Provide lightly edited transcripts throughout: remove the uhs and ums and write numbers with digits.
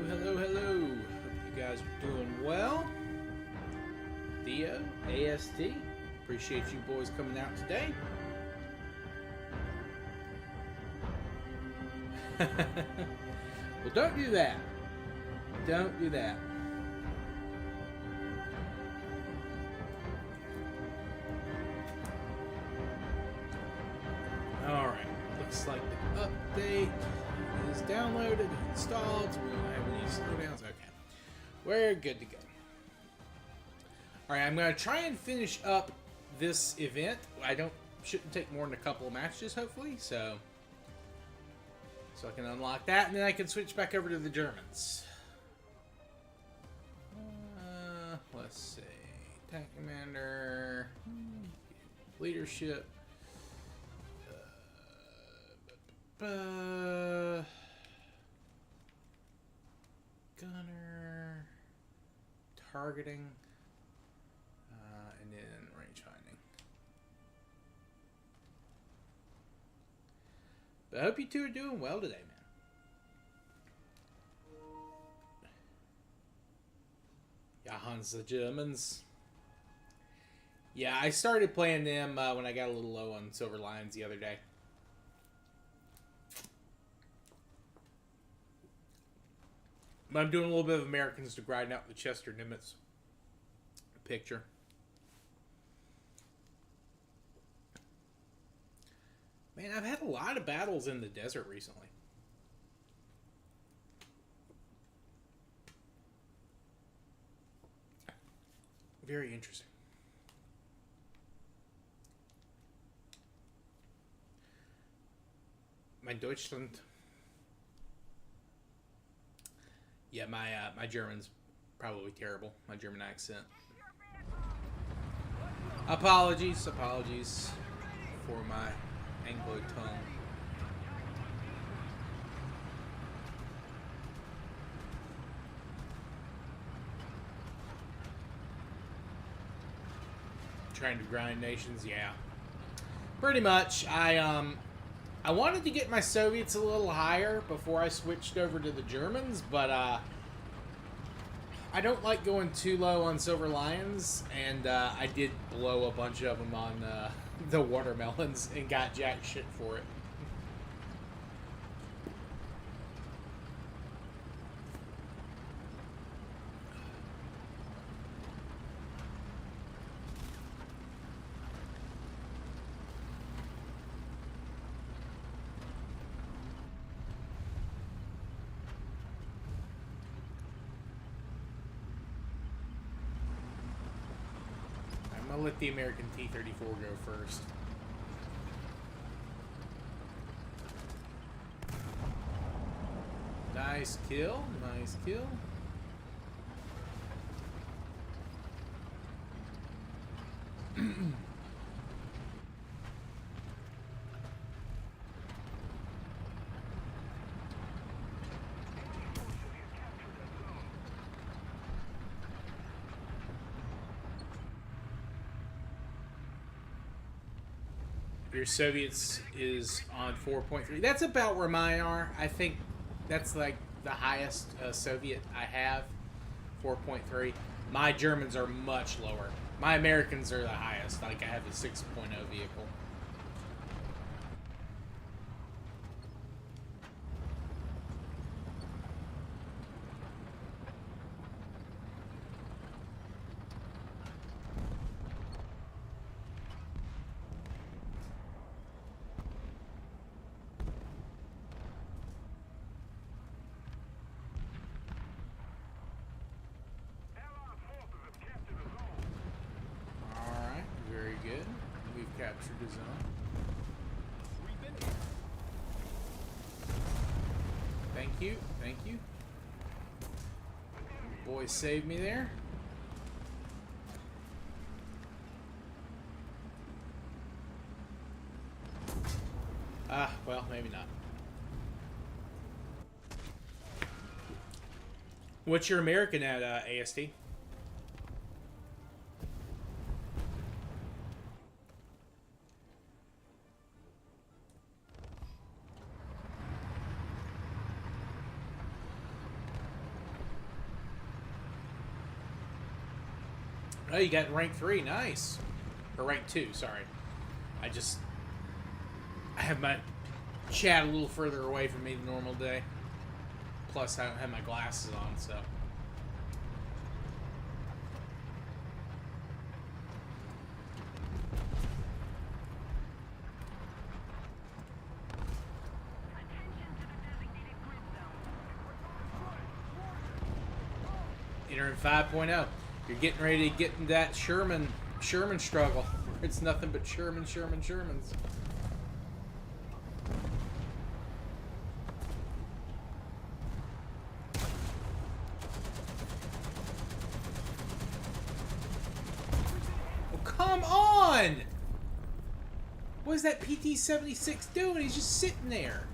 Hello, hello, hello. Hope you guys are doing well. Theo, AST, appreciate you boys coming out today. Well, don't do that. Don't do that. Alright, looks like the update is downloaded and installed, so we don't have any slowdowns. Okay, we're good to go. Alright, I'm going to try and finish up this event. Shouldn't take more than a couple of matches, hopefully, so I can unlock that, and then I can switch back over to the Germans. Let's see. Tank Commander. Leadership. Gunner. Targeting. And then range finding. But I hope you two are doing well today, man. Hans the Germans. Yeah, I started playing them when I got a little low on Silver Lions the other day. But I'm doing a little bit of Americans to grind out the Chester Nimitz picture. Man, I've had a lot of battles in the desert recently. Very interesting. My Deutschland. Yeah, my German's probably terrible. My German accent. Apologies for my Anglo tongue. Trying to grind nations, yeah. Pretty much. I wanted to get my Soviets a little higher before I switched over to the Germans, but I don't like going too low on Silver Lions, and I did blow a bunch of them on the watermelons and got jack shit for it. I'm gonna let the American T-34 go first. Nice kill, nice kill. Your Soviets is on 4.3. That's about where mine are. I think that's like the highest Soviet I have, 4.3. My Germans are much lower. My Americans are the highest. Like I have a 6.0 vehicle. Captured his own. Thank you, thank you. Boys saved me there. Well, maybe not. What's your American at, AST? Oh, you got rank 3. Nice. Or rank 2, sorry. I have my chat a little further away from me than normal day. Plus, I don't have my glasses on, so. Entering 5.0. You're getting ready to get in that Sherman struggle. It's nothing but Shermans. Oh, come on! What is that PT-76 doing? He's just sitting there.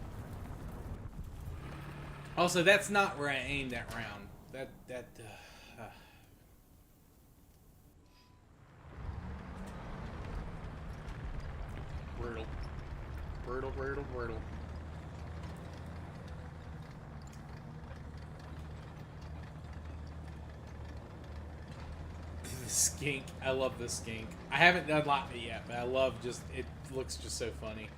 Also, that's not where I aimed that round. Brutal. The skink. I love the skink. I haven't unlocked it yet, but I love just, it looks just so funny.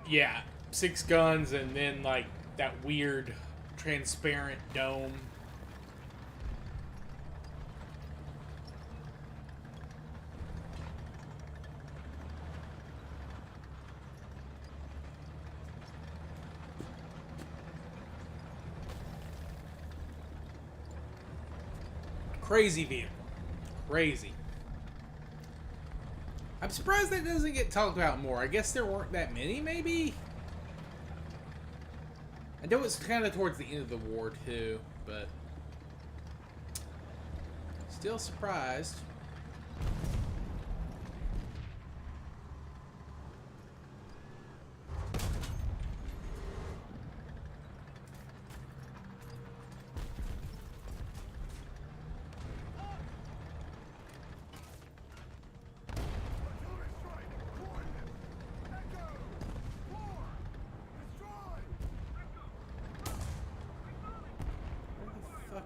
Yeah, 6 guns and then like that weird transparent dome. Crazy vehicle. Crazy. I'm surprised that doesn't get talked about more. I guess there weren't that many, maybe? I know it's kind of towards the end of the war, too, but still surprised.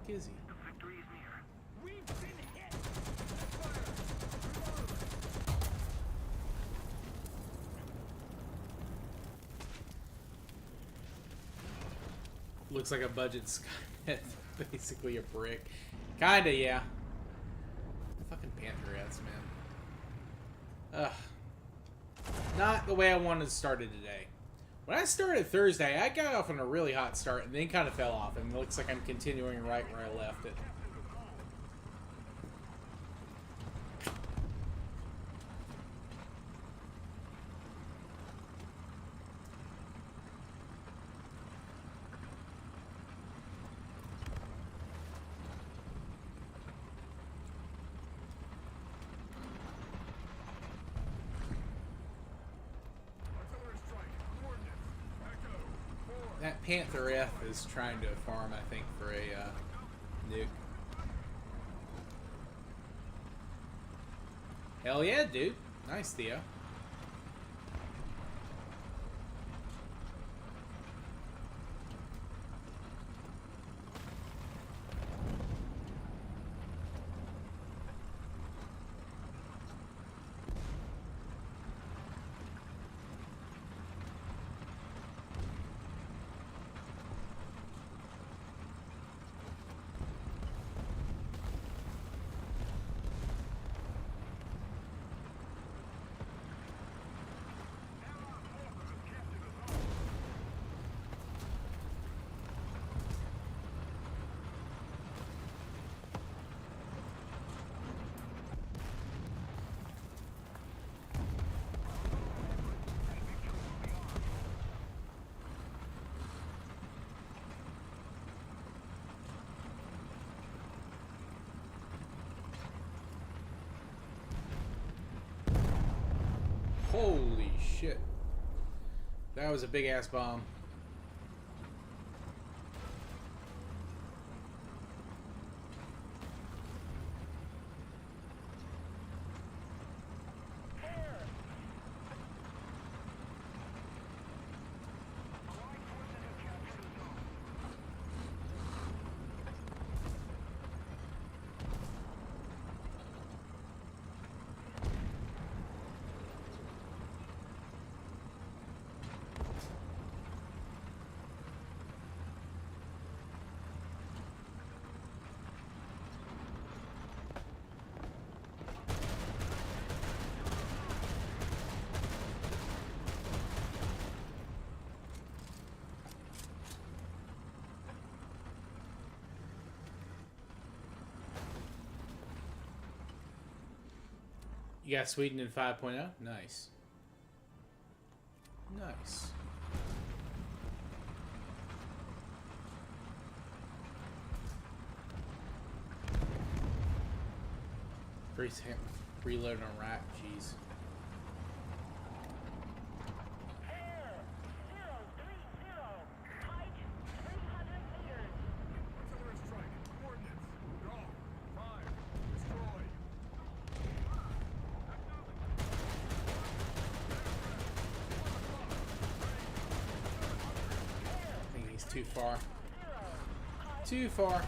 Is he? We've been hit. Looks like a budget Skynet. Basically a brick. Kinda, yeah. Fucking Pantherettes, man. Ugh. Not the way I wanted to start it today. When I started Thursday, I got off on a really hot start and then kind of fell off, and it looks like I'm continuing right where I left it. That Panther F is trying to farm, I think, for a nuke. Hell yeah, dude. Nice, Theo. Holy shit. That was a big ass bomb. You got Sweden in 5.0? Nice. Nice. Reloading on rack, jeez. Too far. Too far.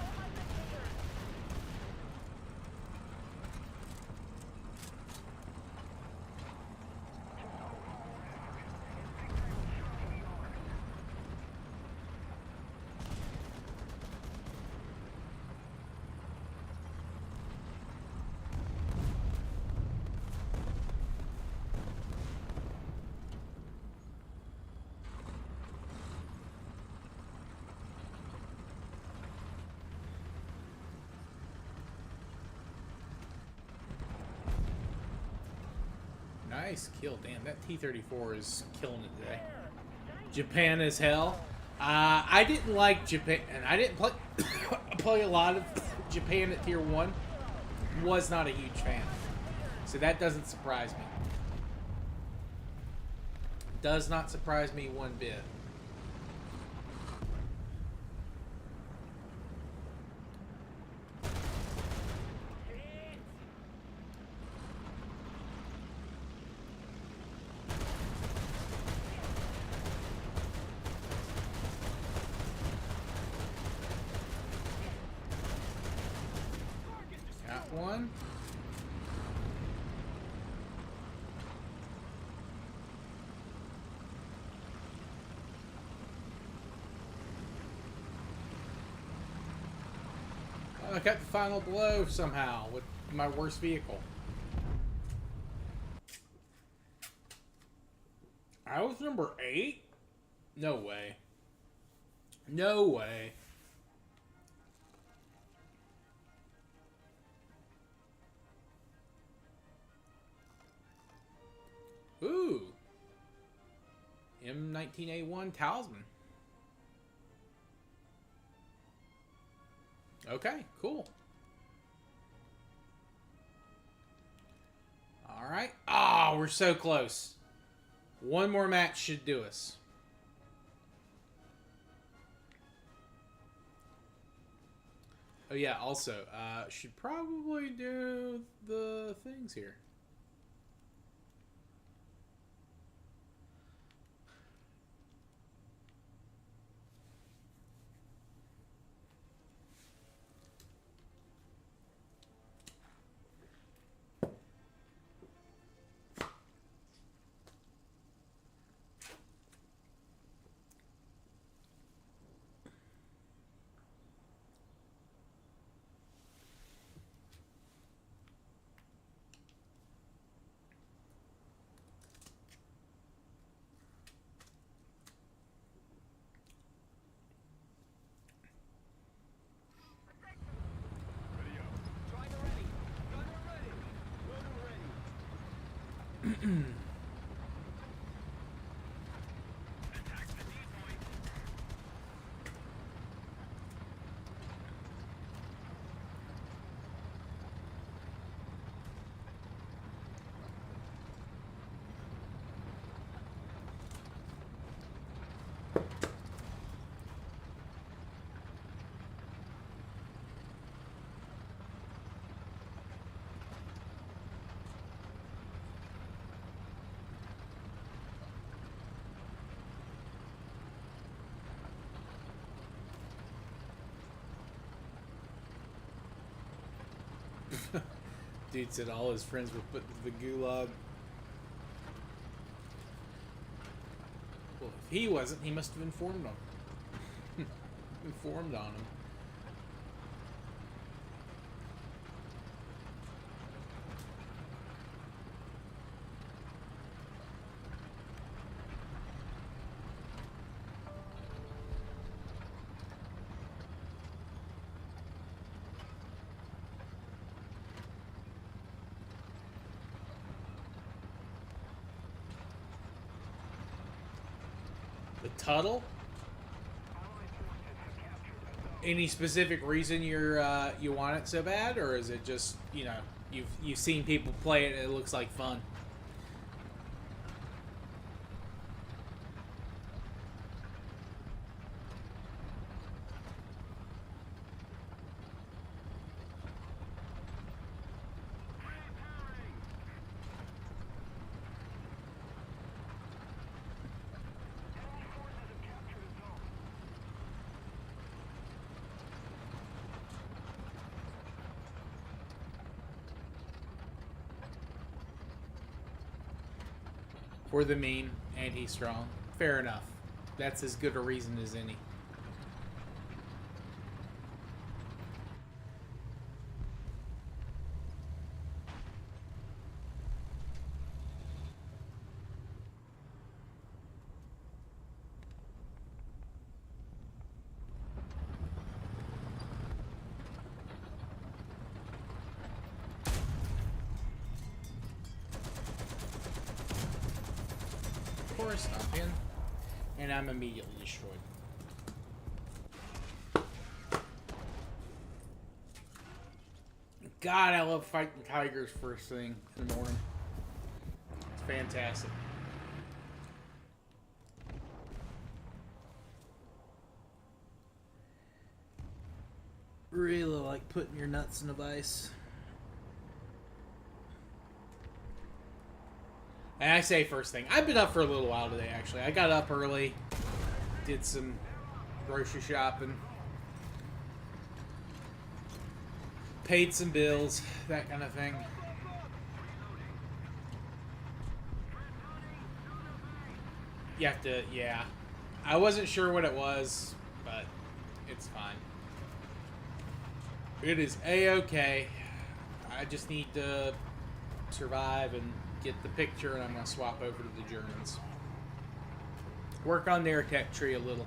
Nice kill. Damn, that T-34 is killing it today. Japan as hell. I didn't like Japan, and I didn't play play a lot of Japan at Tier 1. Was not a huge fan. So that doesn't surprise me. Does not surprise me one bit. One. I got the final blow somehow with my worst vehicle. I was number 8? No way. No way. Ooh. M19A1 Talisman. Okay, cool. Alright. Oh, we're so close. One more match should do us. Oh yeah, also, should probably do the things here. Dude said all his friends were put into the gulag. Well, if he wasn't, he must have informed them. Informed on him. The Tuttle? Any specific reason you want it so bad, or is it just, you know, you've seen people play it and it looks like fun? For the mean, and he's strong. Fair enough. That's as good a reason as any. Stomp in, and I'm immediately destroyed. God, I love fighting tigers first thing in the morning. It's fantastic. Really like putting your nuts in a vice. And I say first thing. I've been up for a little while today, actually. I got up early, did some grocery shopping, paid some bills, that kind of thing. You have to, yeah. I wasn't sure what it was, but it's fine. It is A-okay. I just need to survive and get the picture, and I'm going to swap over to the Germans. Work on their tech tree a little.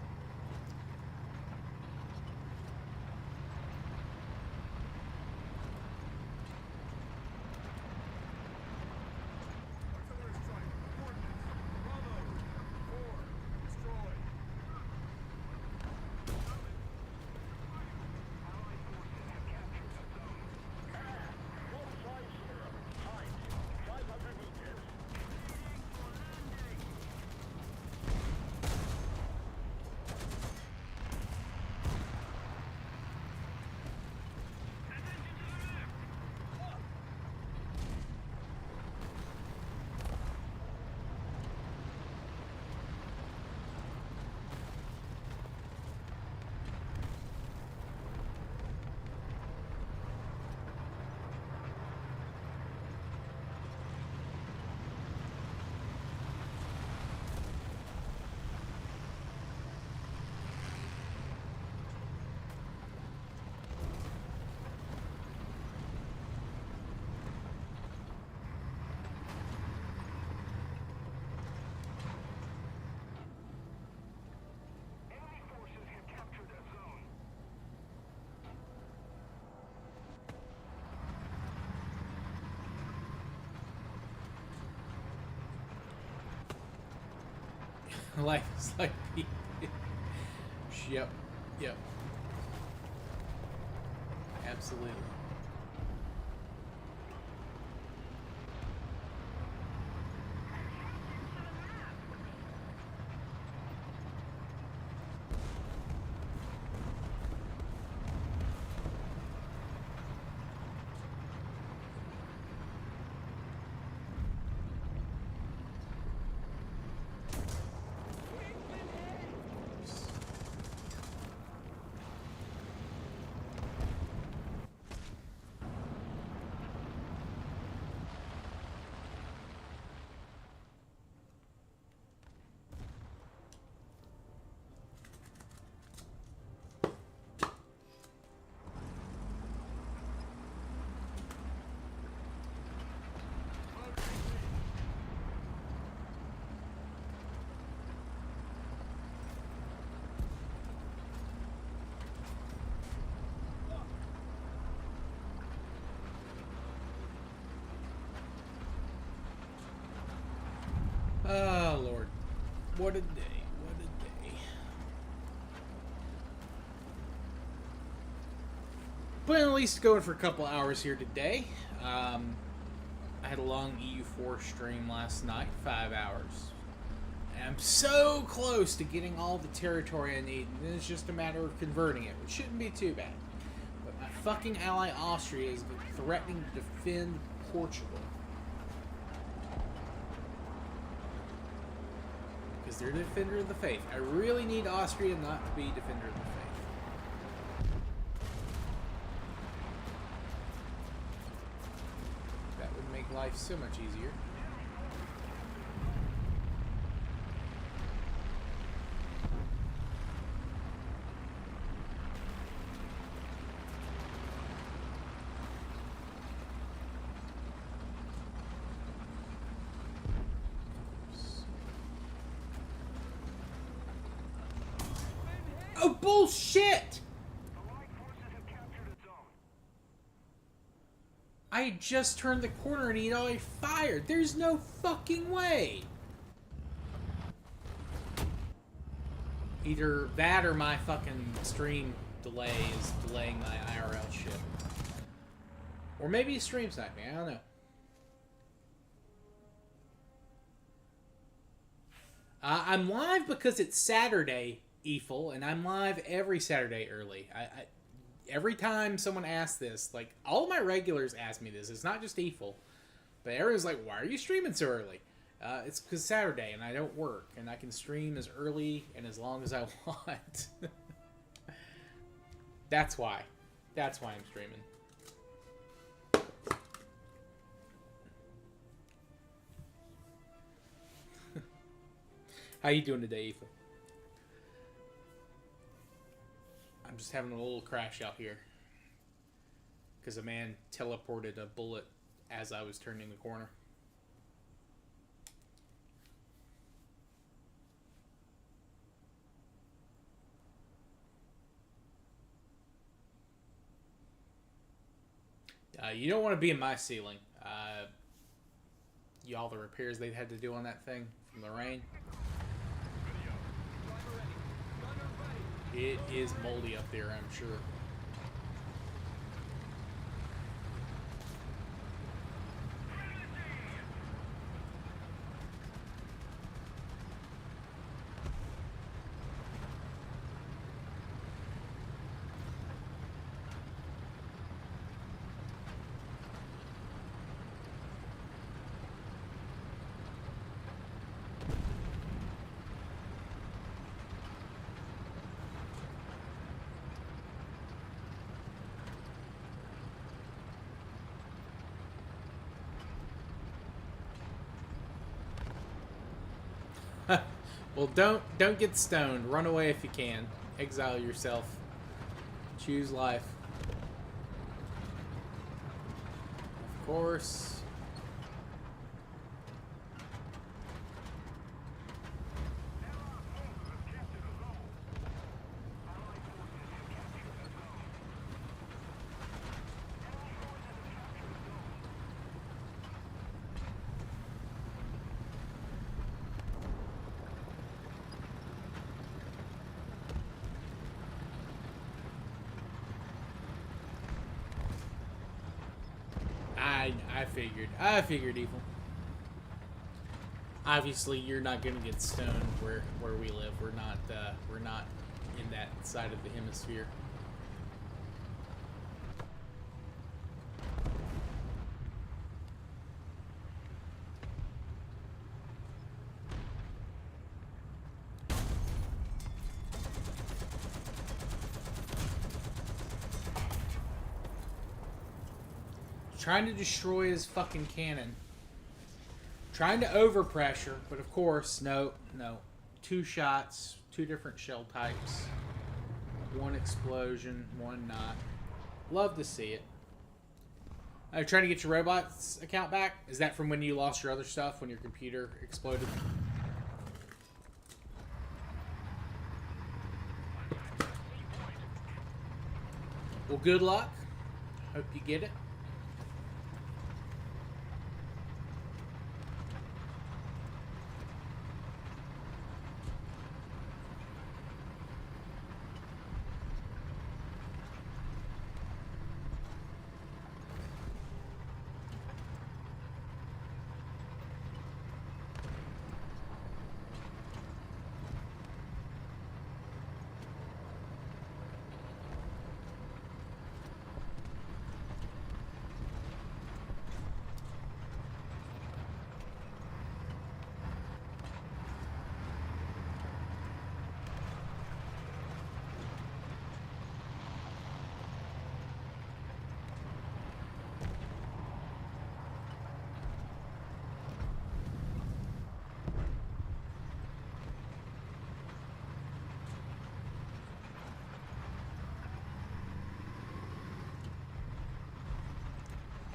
Life is like yep, yep. Absolutely. Oh, Lord. What a day. What a day. But at least going for a couple hours here today. I had a long EU4 stream last night, 5 hours. And I'm so close to getting all the territory I need, and it's just a matter of converting it, which shouldn't be too bad. But my fucking ally Austria is threatening to defend Portugal. Because they're defender of the faith. I really need Austria not to be defender of the faith. Life so much easier. Oh, bullshit! I just turned the corner and he'd already fired. There's no fucking way. Either that or my fucking stream delay is delaying my IRL shit. Or maybe stream sniping, I don't know. I'm live because it's Saturday, Eiffel, and I'm live every Saturday early. Every time someone asks this, like, all of my regulars ask me this. It's not just Eiffel. But everyone's like, why are you streaming so early? It's because Saturday, and I don't work. And I can stream as early and as long as I want. That's why. That's why I'm streaming. How you doing today, Eiffel? I'm just having a little crash out here because a man teleported a bullet as I was turning the corner. You don't want to be in my ceiling. All the repairs they've had to do on that thing from the rain. It is moldy up there, I'm sure. Well, don't get stoned. Run away if you can. Exile yourself. Choose life. Of course. I figured, Evil. Obviously, you're not gonna get stoned where we live. We're not in that side of the hemisphere. Trying to destroy his fucking cannon. Trying to overpressure, but of course, no. 2 shots, 2 different shell types. 1 explosion, 1 not. Love to see it. Trying to get your robots account back? Is that from when you lost your other stuff, when your computer exploded? Well, good luck. Hope you get it.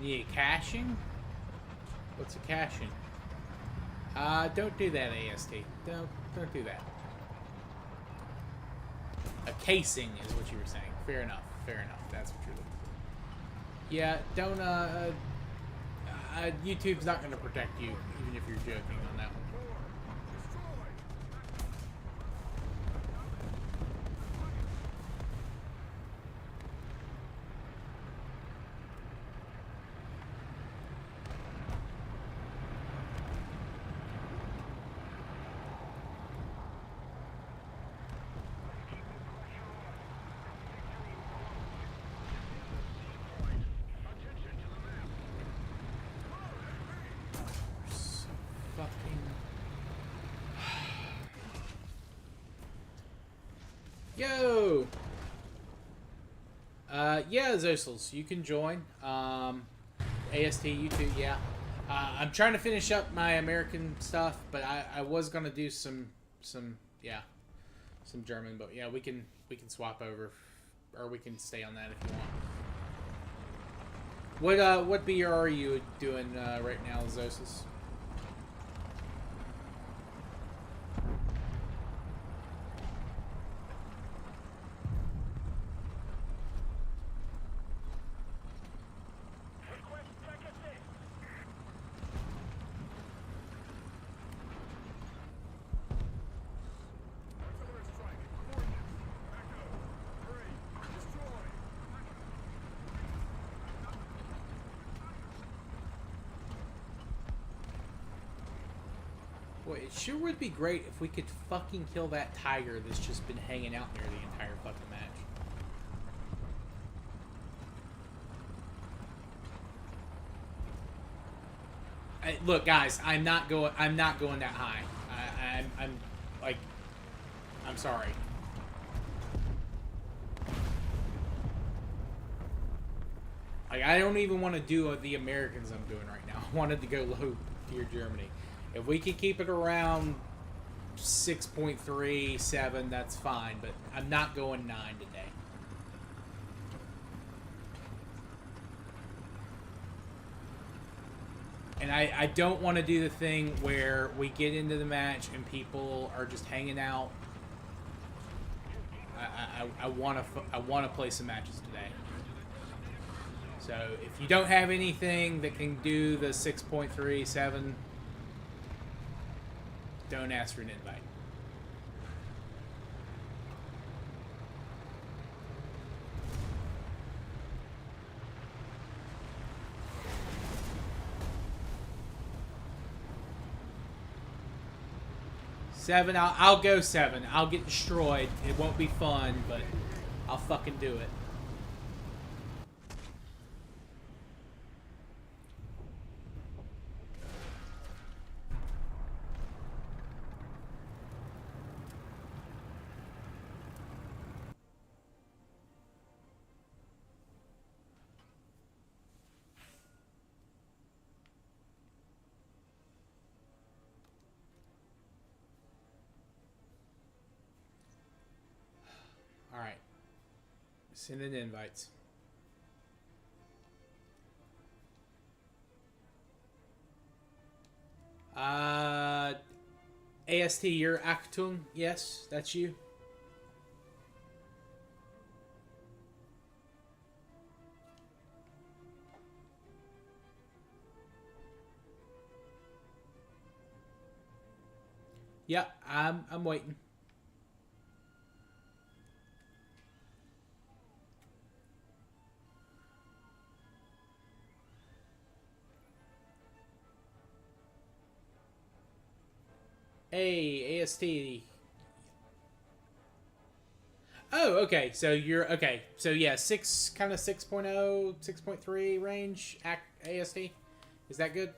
Yeah, caching? What's a caching? Don't do that, AST. Don't do that. A casing is what you were saying. Fair enough. Fair enough. That's what you're looking for. Yeah, don't, YouTube's not going to protect you, even if you're joking on that one. Yo! Yeah, Zosels, you can join. AST, you too, yeah. I'm trying to finish up my American stuff, but I was gonna do some German, but yeah, we can swap over, or we can stay on that if you want. What BR are you doing right now, Zosels? Boy, it sure would be great if we could fucking kill that tiger that's just been hanging out there the entire fucking match. Look, guys, I'm not going that high. I'm like, I'm sorry. Like, I don't even want to do the Americans I'm doing right now. I wanted to go low tier Germany. If we can keep it around 6.37, that's fine. But I'm not going 9 today. And I don't want to do the thing where we get into the match and people are just hanging out. I want to play some matches today. So if you don't have anything that can do the 6.37, don't ask for an invite. Seven, I'll go 7. I'll get destroyed. It won't be fun, but I'll fucking do it. Alright. Send in invites. AST, you're Achtung. Yes, that's you. Yeah, I'm waiting. Hey, AST. Oh, okay. So you're okay. So yeah, 6 kind of 6.0, 6.3 range AST. Is that good?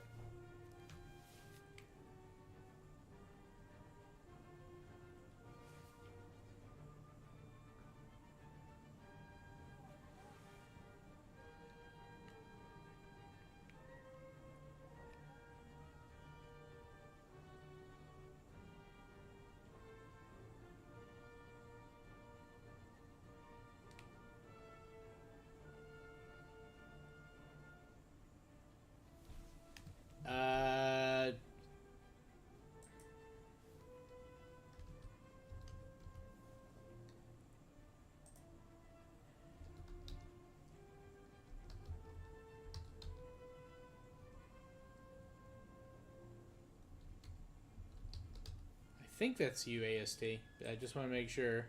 think that's you, AST. I just want to make sure.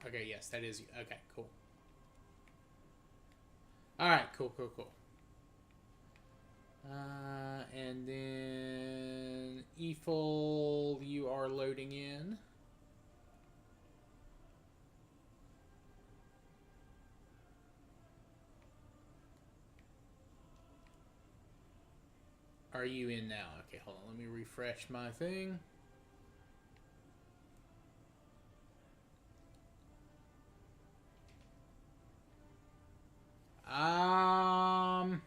Okay, yes, that is you. Okay, cool. Alright, cool. And then EFL, you are loading in. Are you in now? Okay, hold on. Let me refresh my thing. I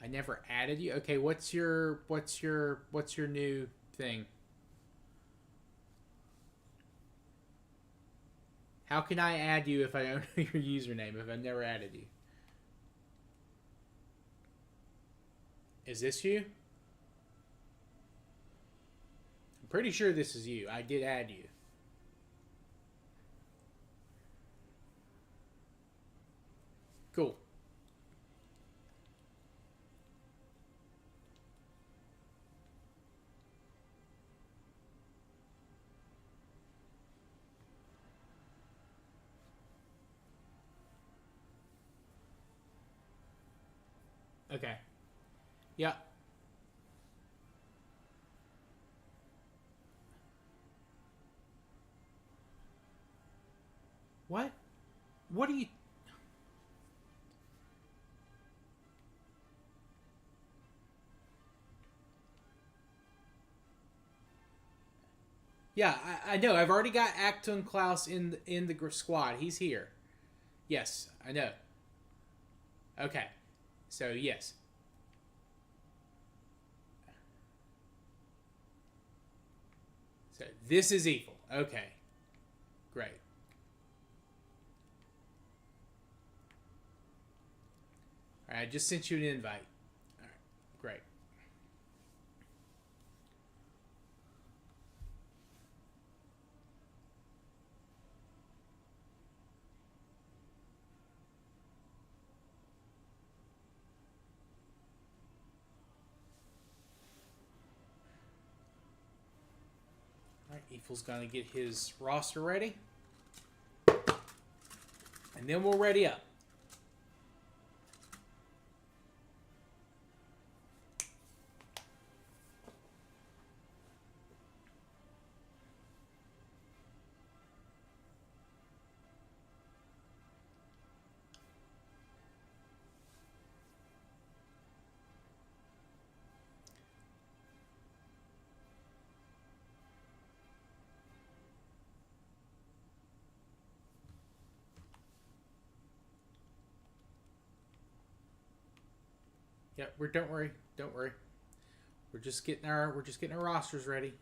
never added you. Okay, what's your new thing? How can I add you if I don't know your username, if I've never added you? Is this you? I'm pretty sure this is you. I did add you. Cool. Okay. Yeah. What? What are you... Yeah, I know. I've already got Acton Klaus in the squad. He's here. Yes, I know. Okay. So, yes. So, this is evil. Okay. Great. Alright, I just sent you an invite. Alright, great. Alright, Evil's gonna get his roster ready. And then we'll ready up. Yeah, don't worry. We're just getting our rosters ready.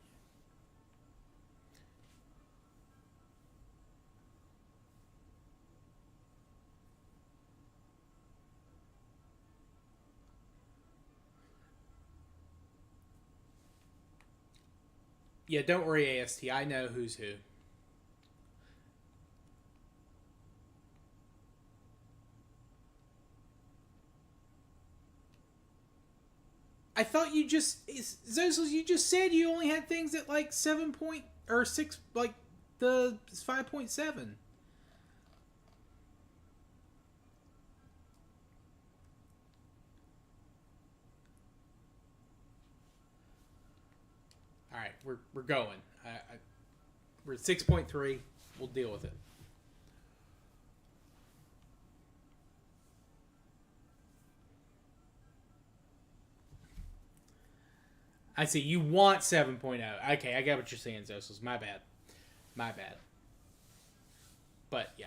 Yeah, don't worry, AST. I know who's who. I thought you just Zosels, you just said you only had things at like 7 point or 6, like the 5.7. All right, we're going. We're at 6.3. We'll deal with it. I see. You want 7.0. Okay, I got what you're saying, Zosels. My bad. But yeah.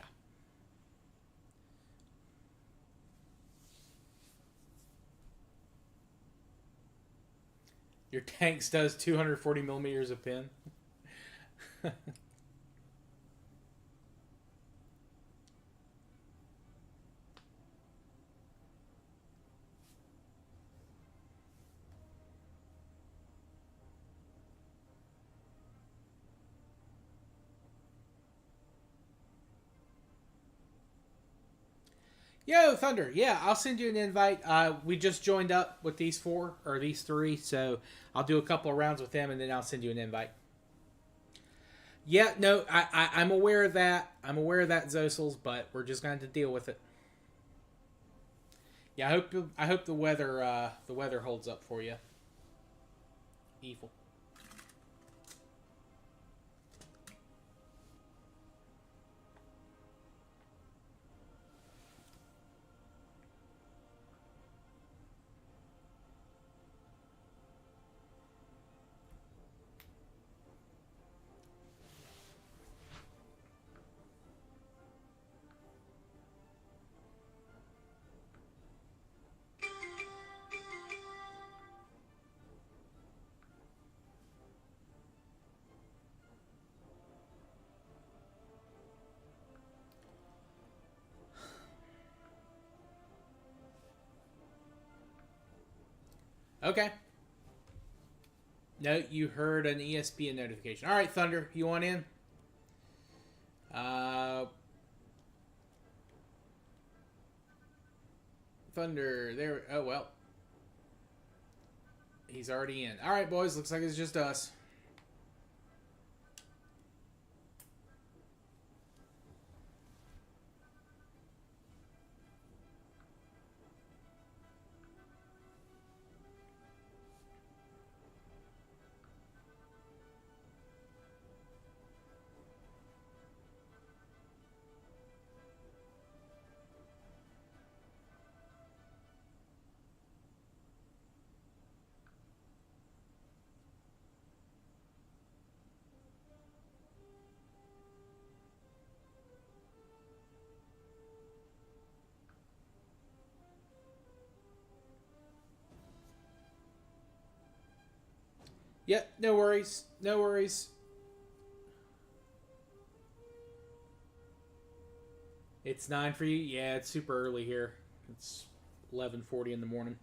Your tanks does 240 millimeters of pin. Yo, Thunder. Yeah, I'll send you an invite. We just joined up with these four or these three, so I'll do a couple of rounds with them, and then I'll send you an invite. Yeah, no, I'm aware of that. I'm aware of that, Zosels, but we're just going to deal with it. Yeah, I hope the weather holds up for you. Evil. Okay. No, you heard an ESPN notification. All right, Thunder, you want in? Uh, Thunder, there. Oh well, he's already in. All right, boys. Looks like it's just us. Yep. No worries. No worries. It's 9 for you. Yeah, it's super early here. It's 11:40 in the morning.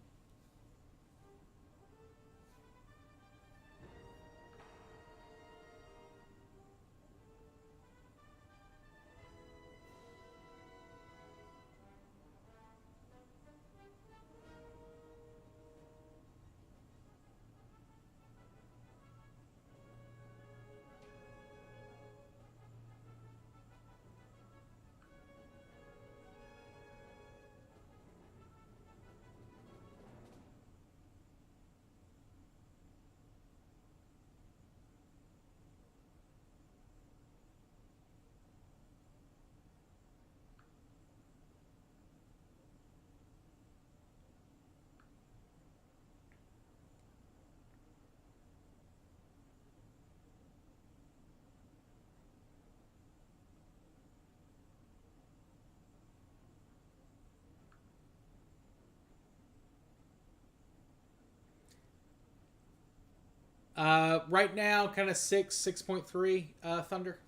Right now, kind of 6.3. Thunder.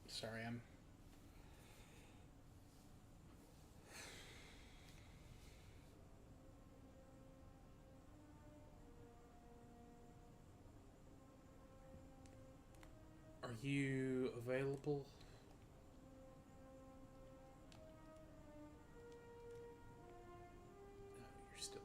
Sorry, I'm. Are you available? No, you're still.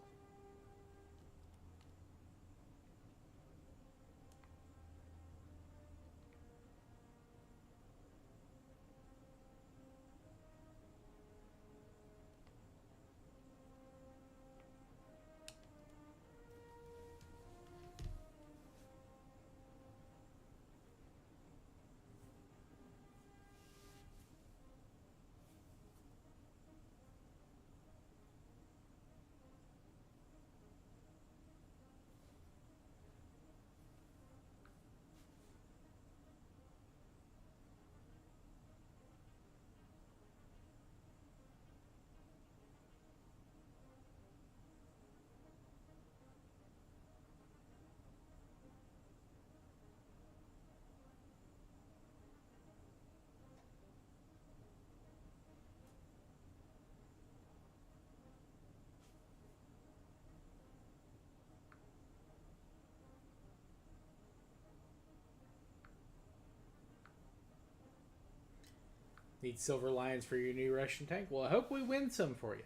Need silver lions for your new Russian tank. Well, I hope we win some for you.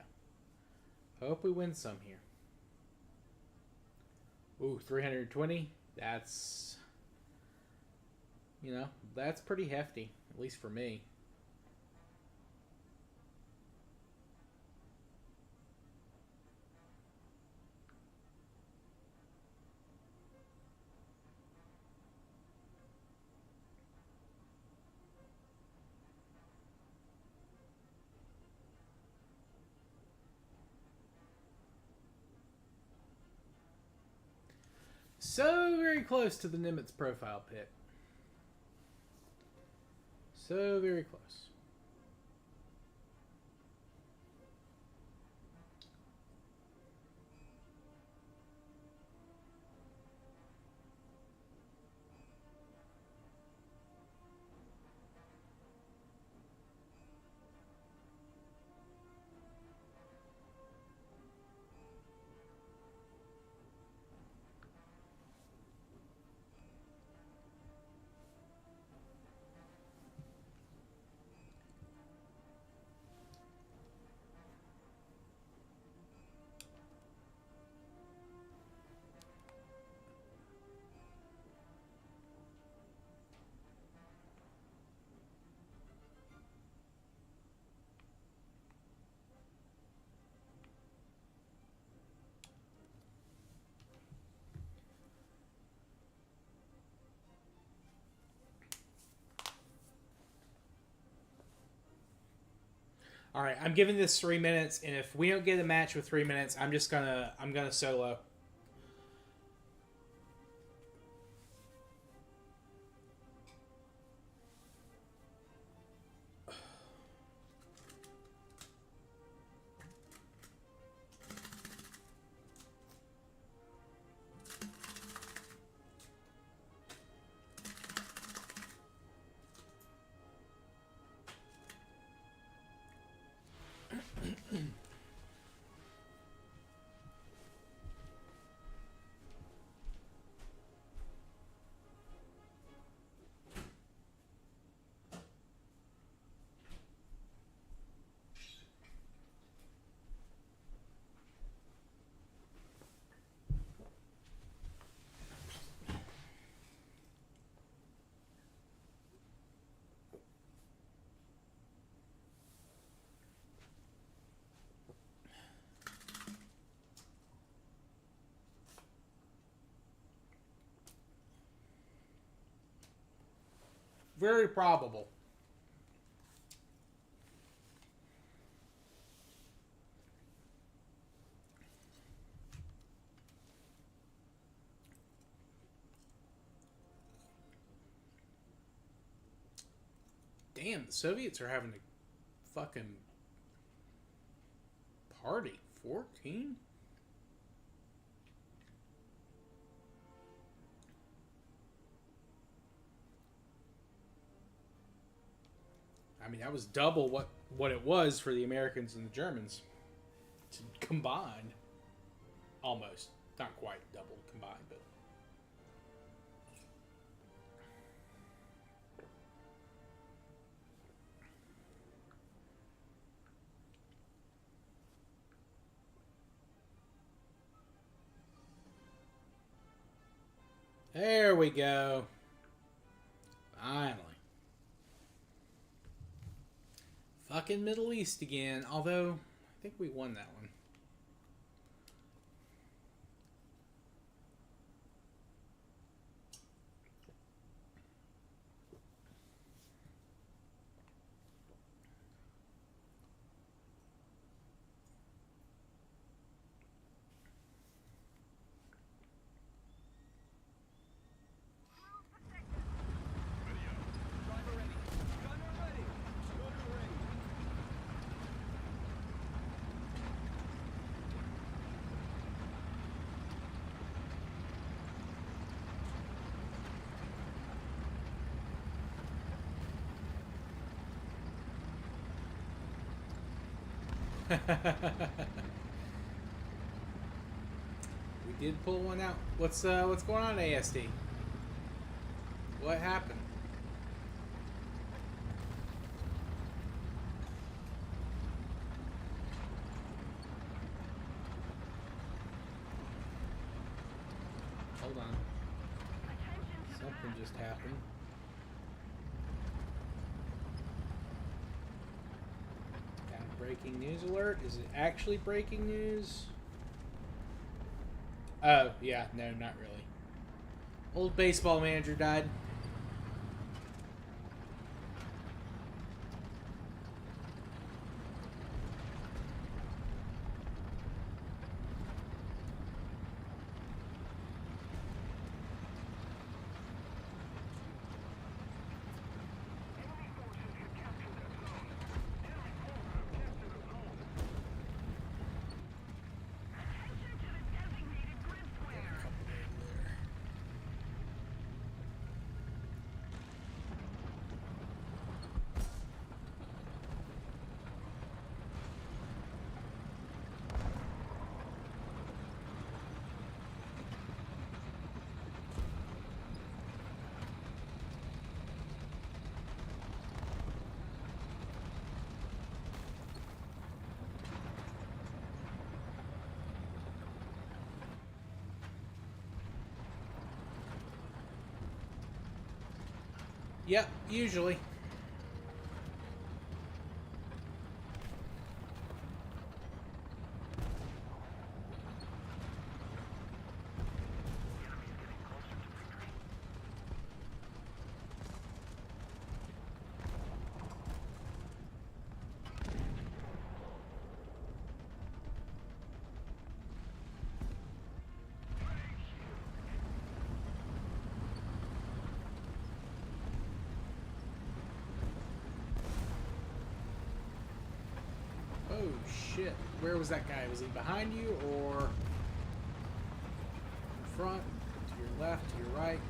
I hope we win some here. Ooh, 320. That's, you know, that's pretty hefty, at least for me. So very close to the Nimitz profile pit. So very close. All right, I'm giving this 3 minutes, and if we don't get a match with 3 minutes, I'm gonna solo. Very probable. Damn, the Soviets are having a fucking party. 14? I mean, that was double what it was for the Americans and the Germans combined. Almost. Not quite double combined, but... There we go. Finally. Fucking Middle East again. Although, I think we won that one. We did pull one out. What's going on, ASD? What happened? something just happened. Got a breaking news alert. Is it actually breaking news? Oh, yeah. No, not really. Old baseball manager died. Yep, usually. Oh shit. Where was that guy? Was he behind you or in front? To your left, to your right?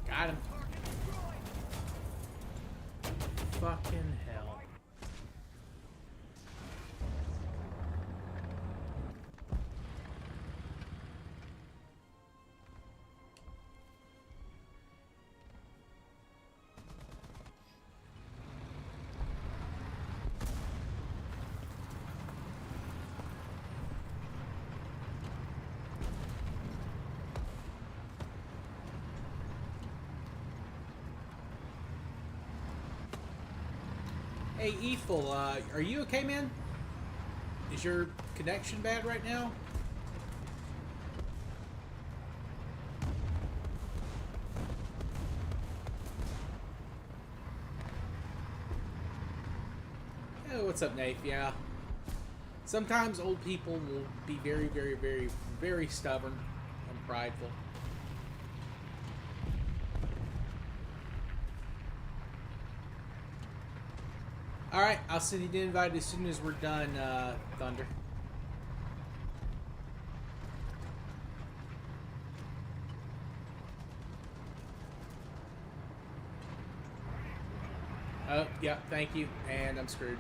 Got him. Fucking hell. Hey, Ethel, are you okay, man? Is your connection bad right now? Oh, what's up, Nath? Yeah. Sometimes old people will be very, very, very, very stubborn and prideful. Alright, I'll send you the invite as soon as we're done, Thunder. Oh, yeah, thank you. And I'm screwed.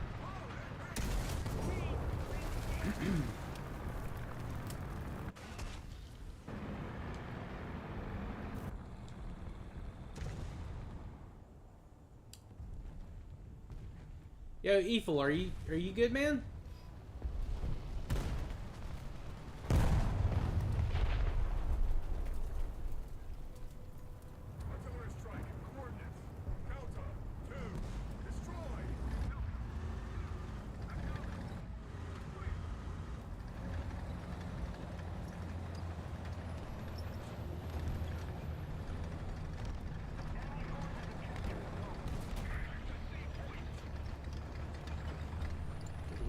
Yo, Ethel, are you good, man?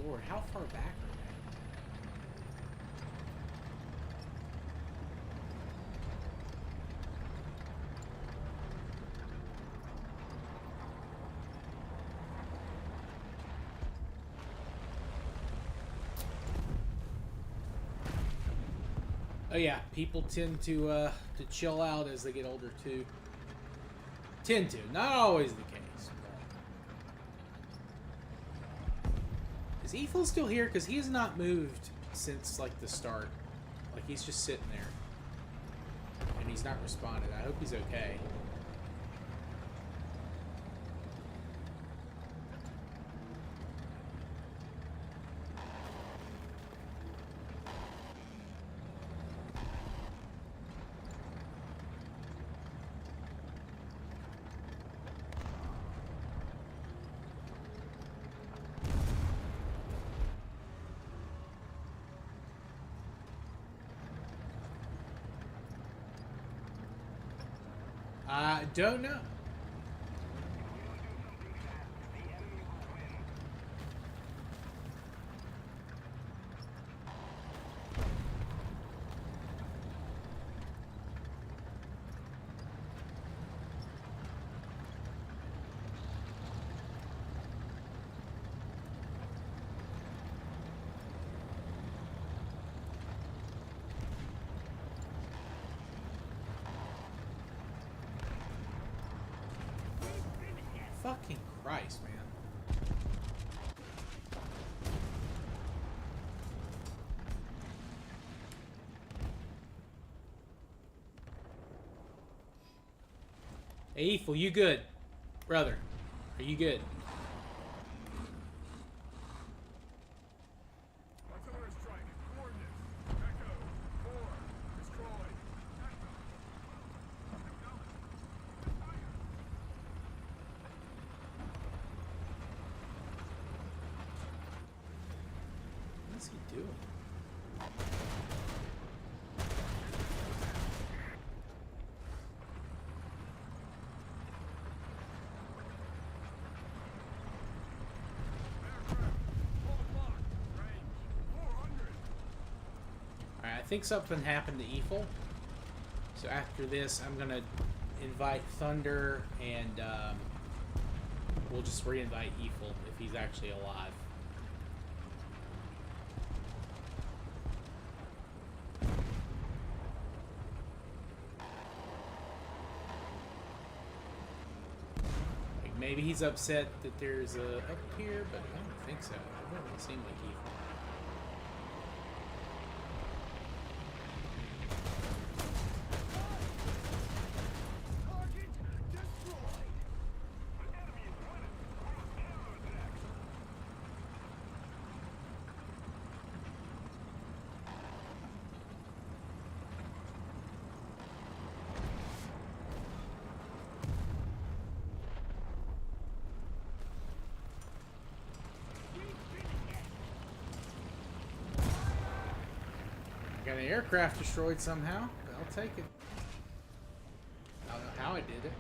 Lord, how far back are they? Oh yeah, people tend to chill out as they get older too. Tend to, not always the case. Is Ethel still here? Because he has not moved since like the start. Like he's just sitting there, and he's not responded. I hope he's okay. I don't know. Fucking Christ, man. Hey, Eiffel, you good? Brother, are you good? Artillery strike. Coordinates. Echo. 4. Destroyed. What's he doing? Aircraft. 12 o'clock. Range. 400. Alright, I think something happened to Eiffel. So after this, I'm gonna invite Thunder, and we'll just re-invite Eiffel if he's actually alive. Like maybe he's upset that there's a up here, but I don't think so. It doesn't seem like Eiffel. Target destroyed. Enemy is winning. Counterattack. I got an aircraft destroyed somehow, but I'll take it. I don't know how I did it.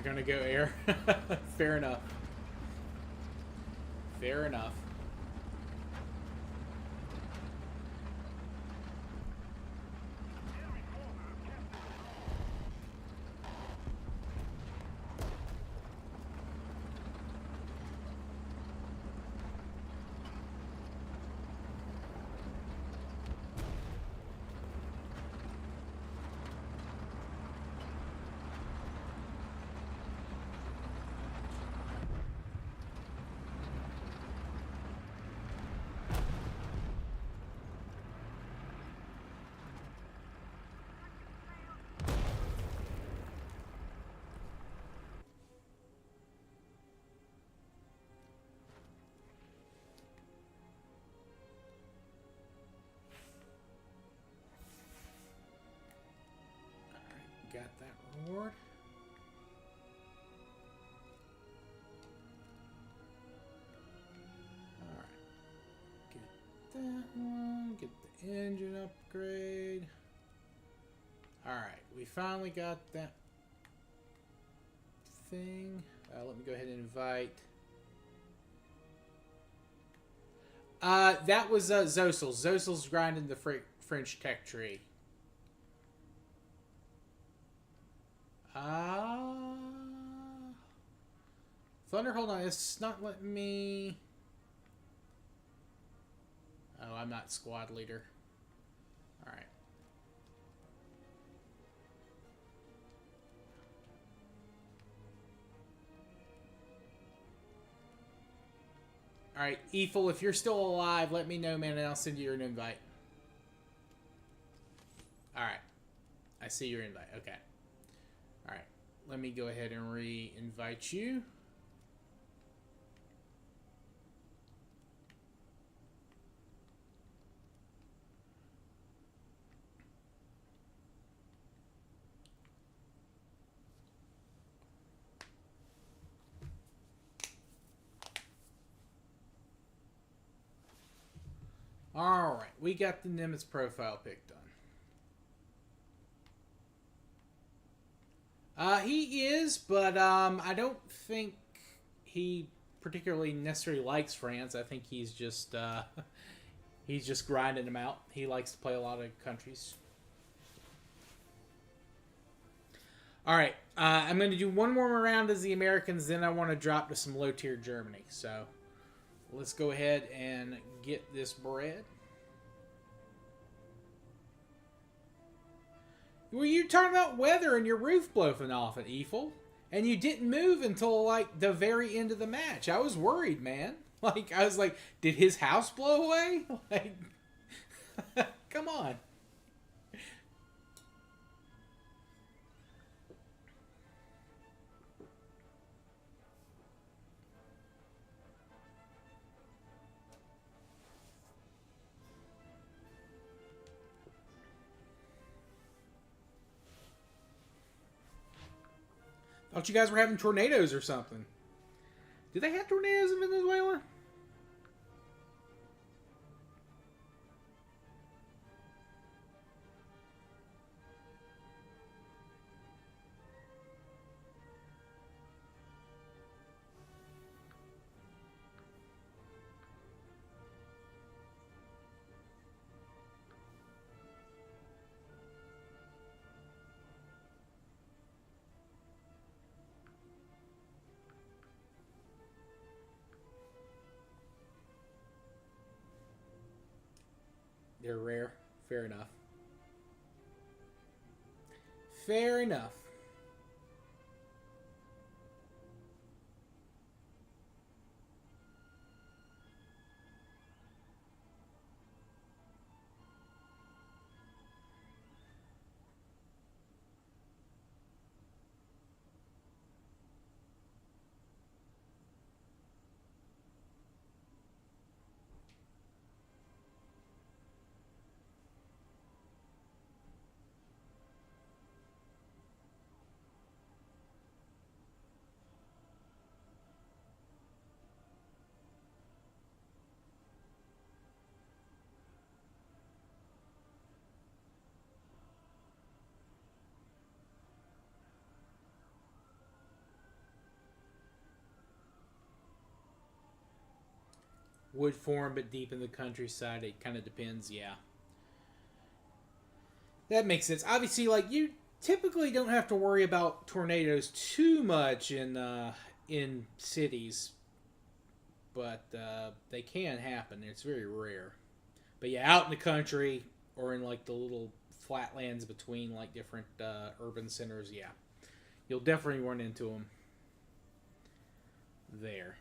You're gonna go air? Fair enough. Fair enough. Got that reward. Alright. Get that one. Get the engine upgrade. Alright. We finally got that thing. Let me go ahead and invite. That was Zosel. Zosel's grinding the French tech tree. Thunder, hold on. It's not letting me... Oh, I'm not squad leader. Alright. Alright, Eiffel, if you're still alive, let me know, man, and I'll send you an invite. see your invite. Okay. All right. Let me go ahead and re-invite you. All right, we got the Nimitz profile pic done. He is, but I don't think he particularly necessarily likes France. I think he's just grinding them out. He likes to play a lot of countries. All right, I'm going to do one more round as the Americans, then I want to drop to some low tier Germany. So let's go ahead and get this bread. Well, you talking about weather and your roof blowing off at Eiffel, and you didn't move until like the very end of the match. I was worried, man. Like I was like, did his house blow away? Like, come on. Thought you guys were having tornadoes or something. Do they have tornadoes in Venezuela? They're rare. Fair enough. Fair enough. Wood form, but deep in the countryside. It kind of depends, yeah. That makes sense. Obviously, like you typically don't have to worry about tornadoes too much in cities, but they can happen. It's very rare. But yeah, out in the country or in like the little flatlands between like different urban centers, yeah, you'll definitely run into them there.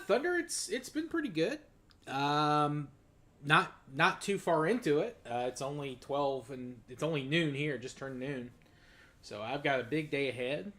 Thunder, it's been pretty good. Not too far into it. It's only 12 and it's only noon here. Just turned noon, so I've got a big day ahead.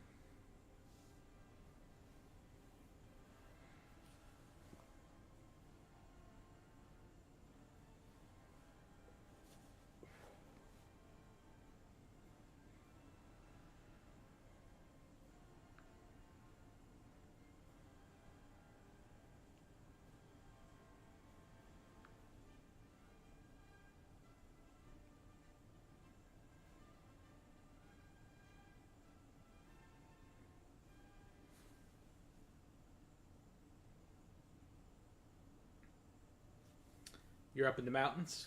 You're up in the mountains.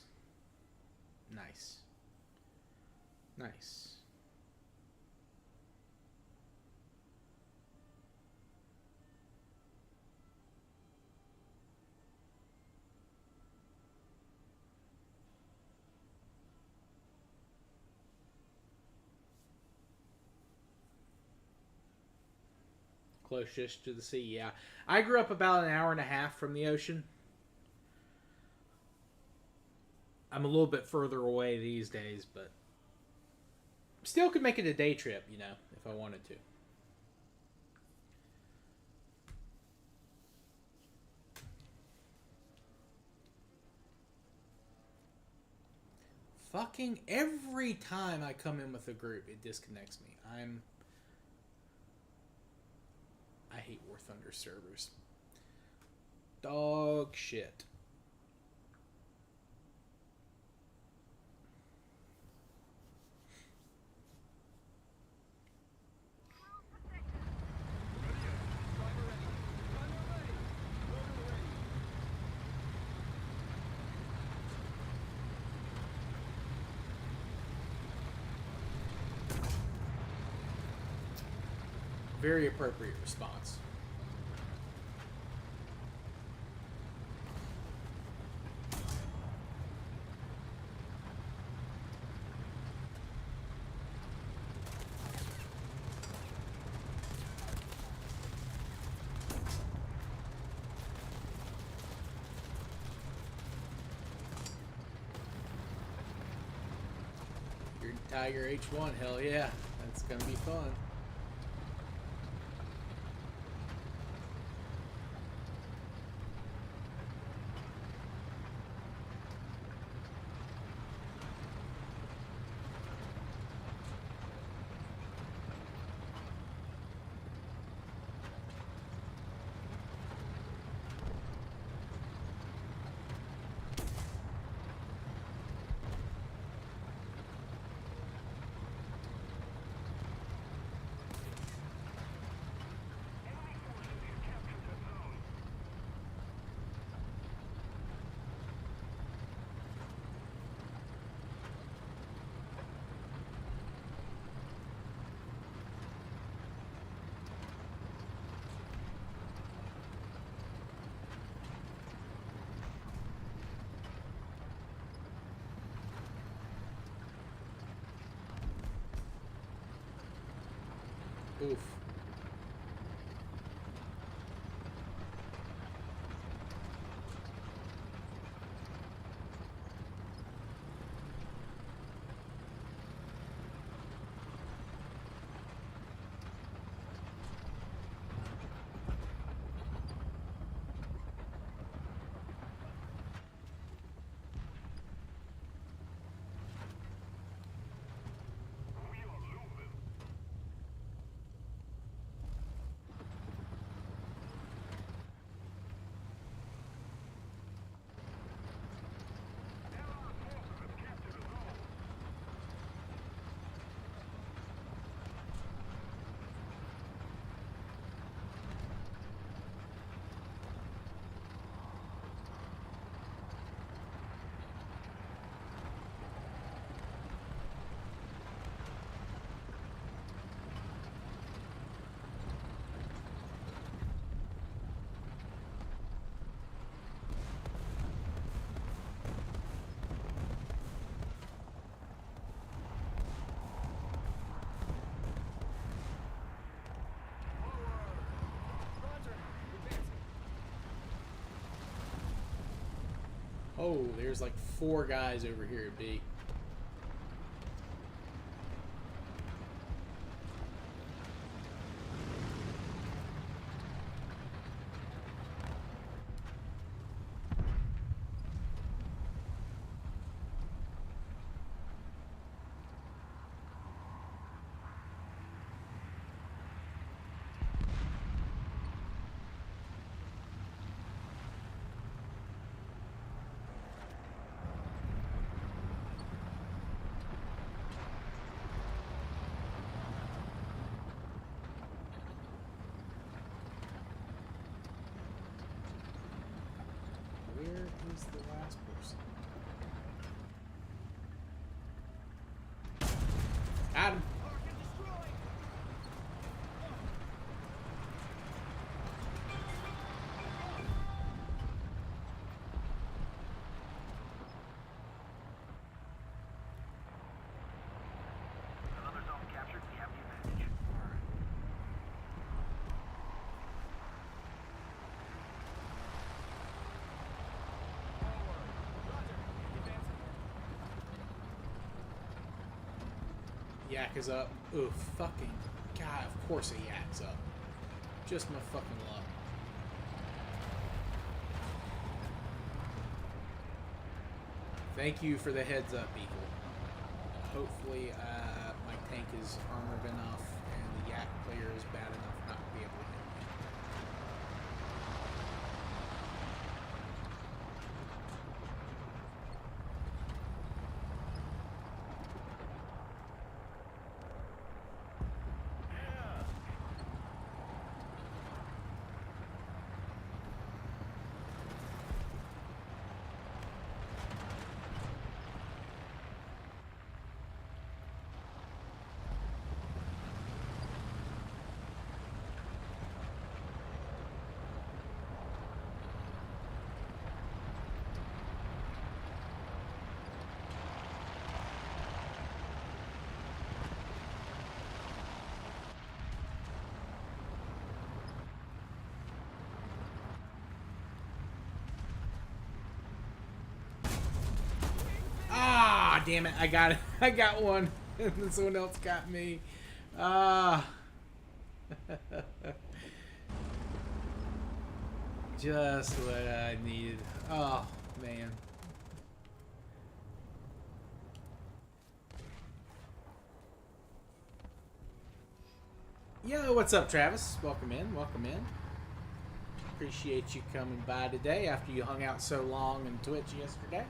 Nice, nice. Closest to the sea. Yeah, I grew up about an hour and a half from the ocean. I'm a little bit further away these days, but still could make it a day trip, you know, if I wanted to. Fucking every time I come in with a group, it disconnects me. I hate War Thunder servers. Dog shit. Very appropriate response. Your Tiger H1, hell yeah. That's gonna be fun. Oof. Oh, there's like 4 guys over here at B. Where is the last person? Got him. Another zone captured. We have the advantage. Forward. Roger. Yak is up. Ooh, fucking God, of course a yak's up. Just my fucking luck. Thank you for the heads up, Eagle. Hopefully, my tank is armored enough and the yak player is bad enough not to be able to hit me. Ah, damn it! I got it. I got one, and someone else got me. Ah. Just what I needed. Oh man. Yo, what's up, Travis? Welcome in. Welcome in. Appreciate you coming by today after you hung out so long in Twitch yesterday.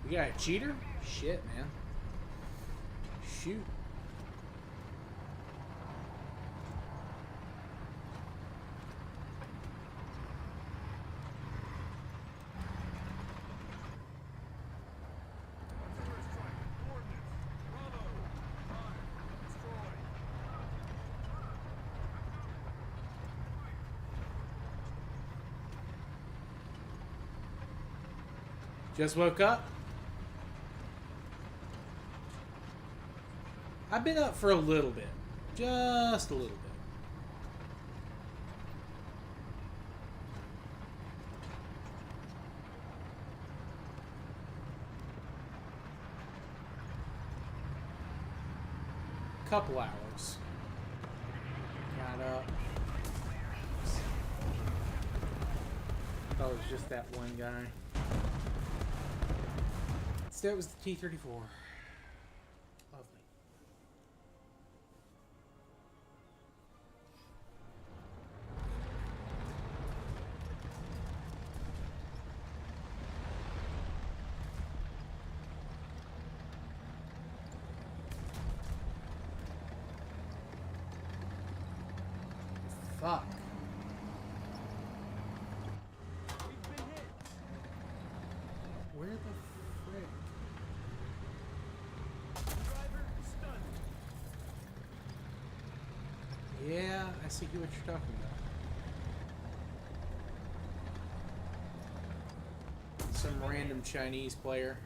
We got a cheater? Shit, man. Shoot. Artillery strike. Coordinates. Bravo. 5. Destroy. Just woke up. I've been up for a little bit. Just a little bit. Couple hours. Got up. Thought it was just that one guy. Instead it was the T-34. Lovely. Fuck. We've been hit. Where the frick? Driver stunned. Yeah, I see what you're talking about. Some random Chinese player.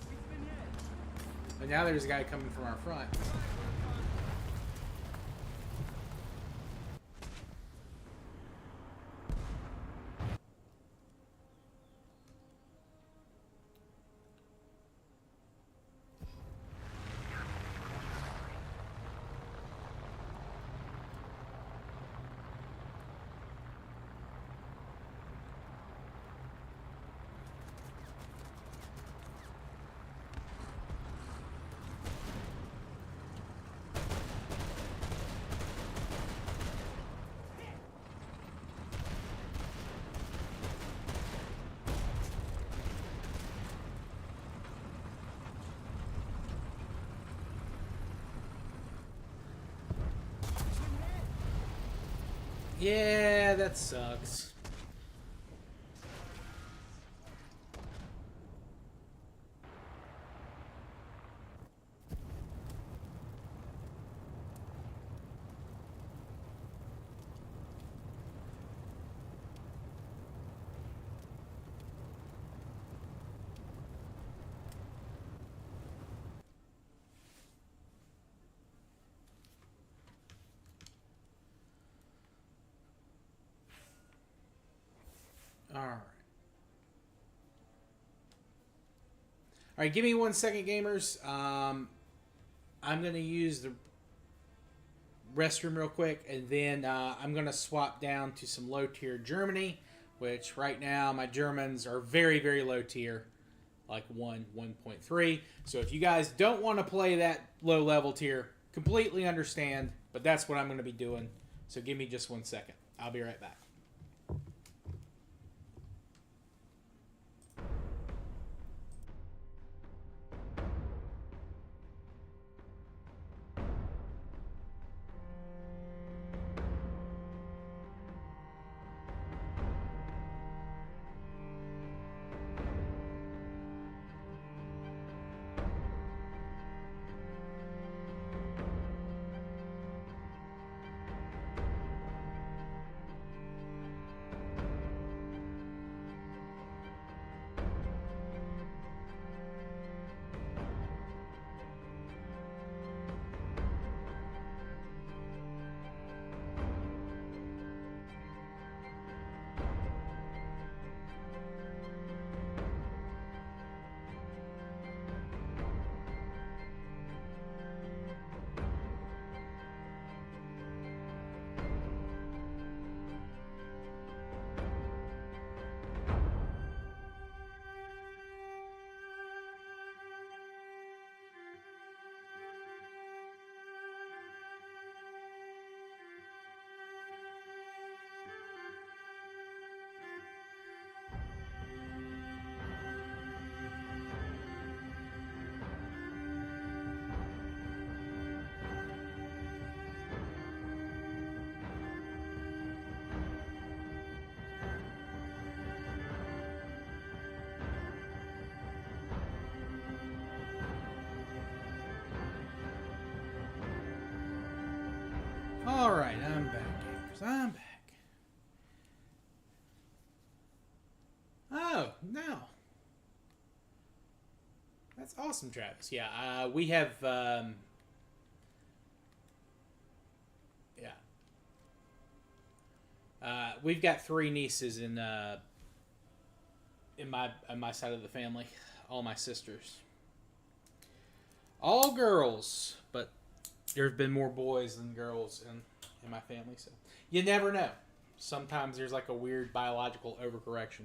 We've been hit. But now there's a guy coming from our front. Yeah, that sucks. Alright. Alright, give me 1 second, gamers. I'm going to use the restroom real quick, and then I'm going to swap down to some low tier Germany, which right now my Germans are very, very low tier, like 1.3. So if you guys don't want to play that low level tier, completely understand, but that's what I'm going to be doing. So give me just 1 second. I'll be right back. Alright, I'm back, gamers. I'm back. Oh, no. That's awesome, Travis. Yeah, we have, we've got 3 nieces in my side of the family. All my sisters. All girls, but there's been more boys than girls in my family, so you never know. Sometimes there's like a weird biological overcorrection.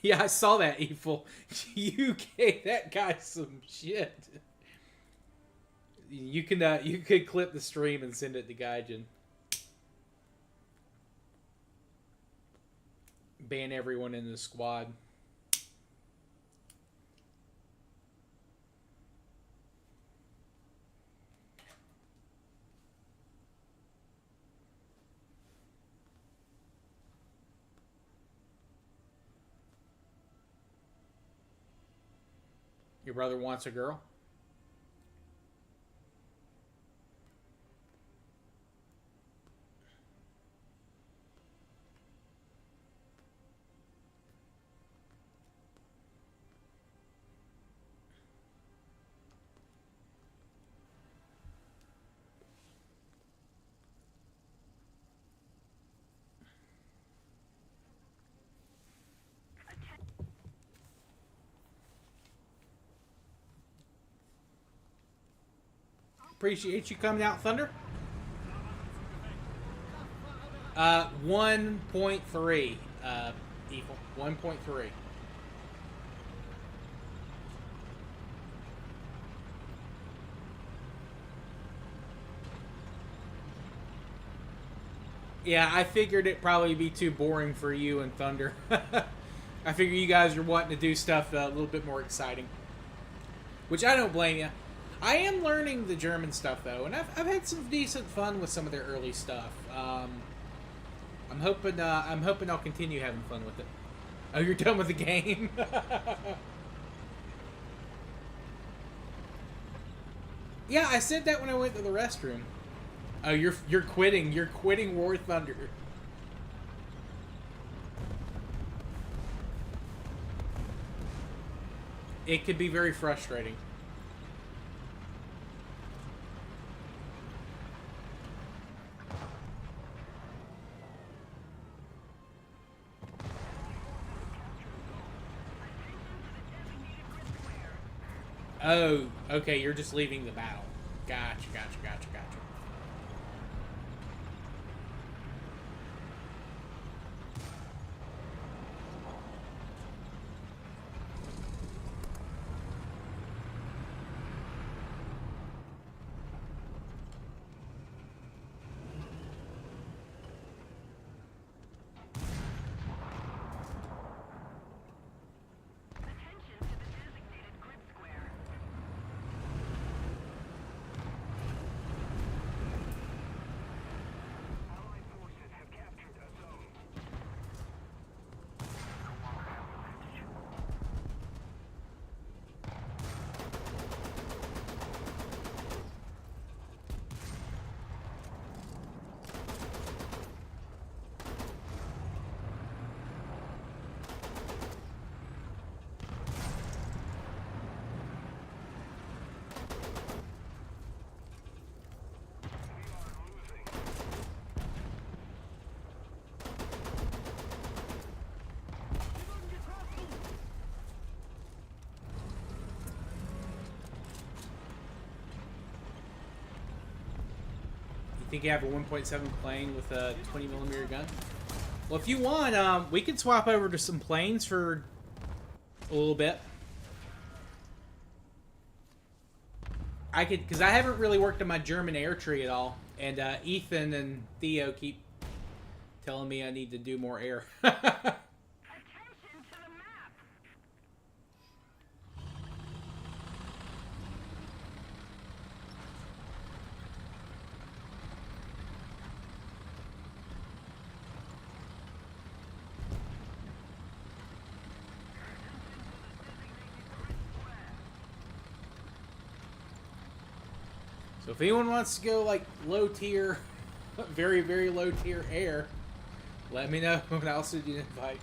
Yeah, I saw that, Evil. You gave that guy some shit. You could clip the stream and send it to Gaijin. Ban everyone in the squad. Your brother wants a girl? Appreciate you coming out, Thunder. 1.3, Evil. 1.3. Yeah, I figured it'd probably be too boring for you and Thunder. I figure you guys are wanting to do stuff a little bit more exciting. Which I don't blame you. I am learning the German stuff, though, and I've had some decent fun with some of their early stuff. I'm hoping I'll continue having fun with it. Oh, you're done with the game? Yeah, I said that when I went to the restroom. Oh, you're quitting. You're quitting War Thunder. It could be very frustrating. Oh, okay, you're just leaving the battle. Gotcha, gotcha, gotcha, gotcha. Think you have a 1.7 plane with a 20mm gun? Well, if you want, we could swap over to some planes for a little bit. I could, because I haven't really worked on my German air tree at all, and Ethan and Theo keep telling me I need to do more air. So if anyone wants to go like low tier, very, very low tier air, let me know and I'll send you an invite.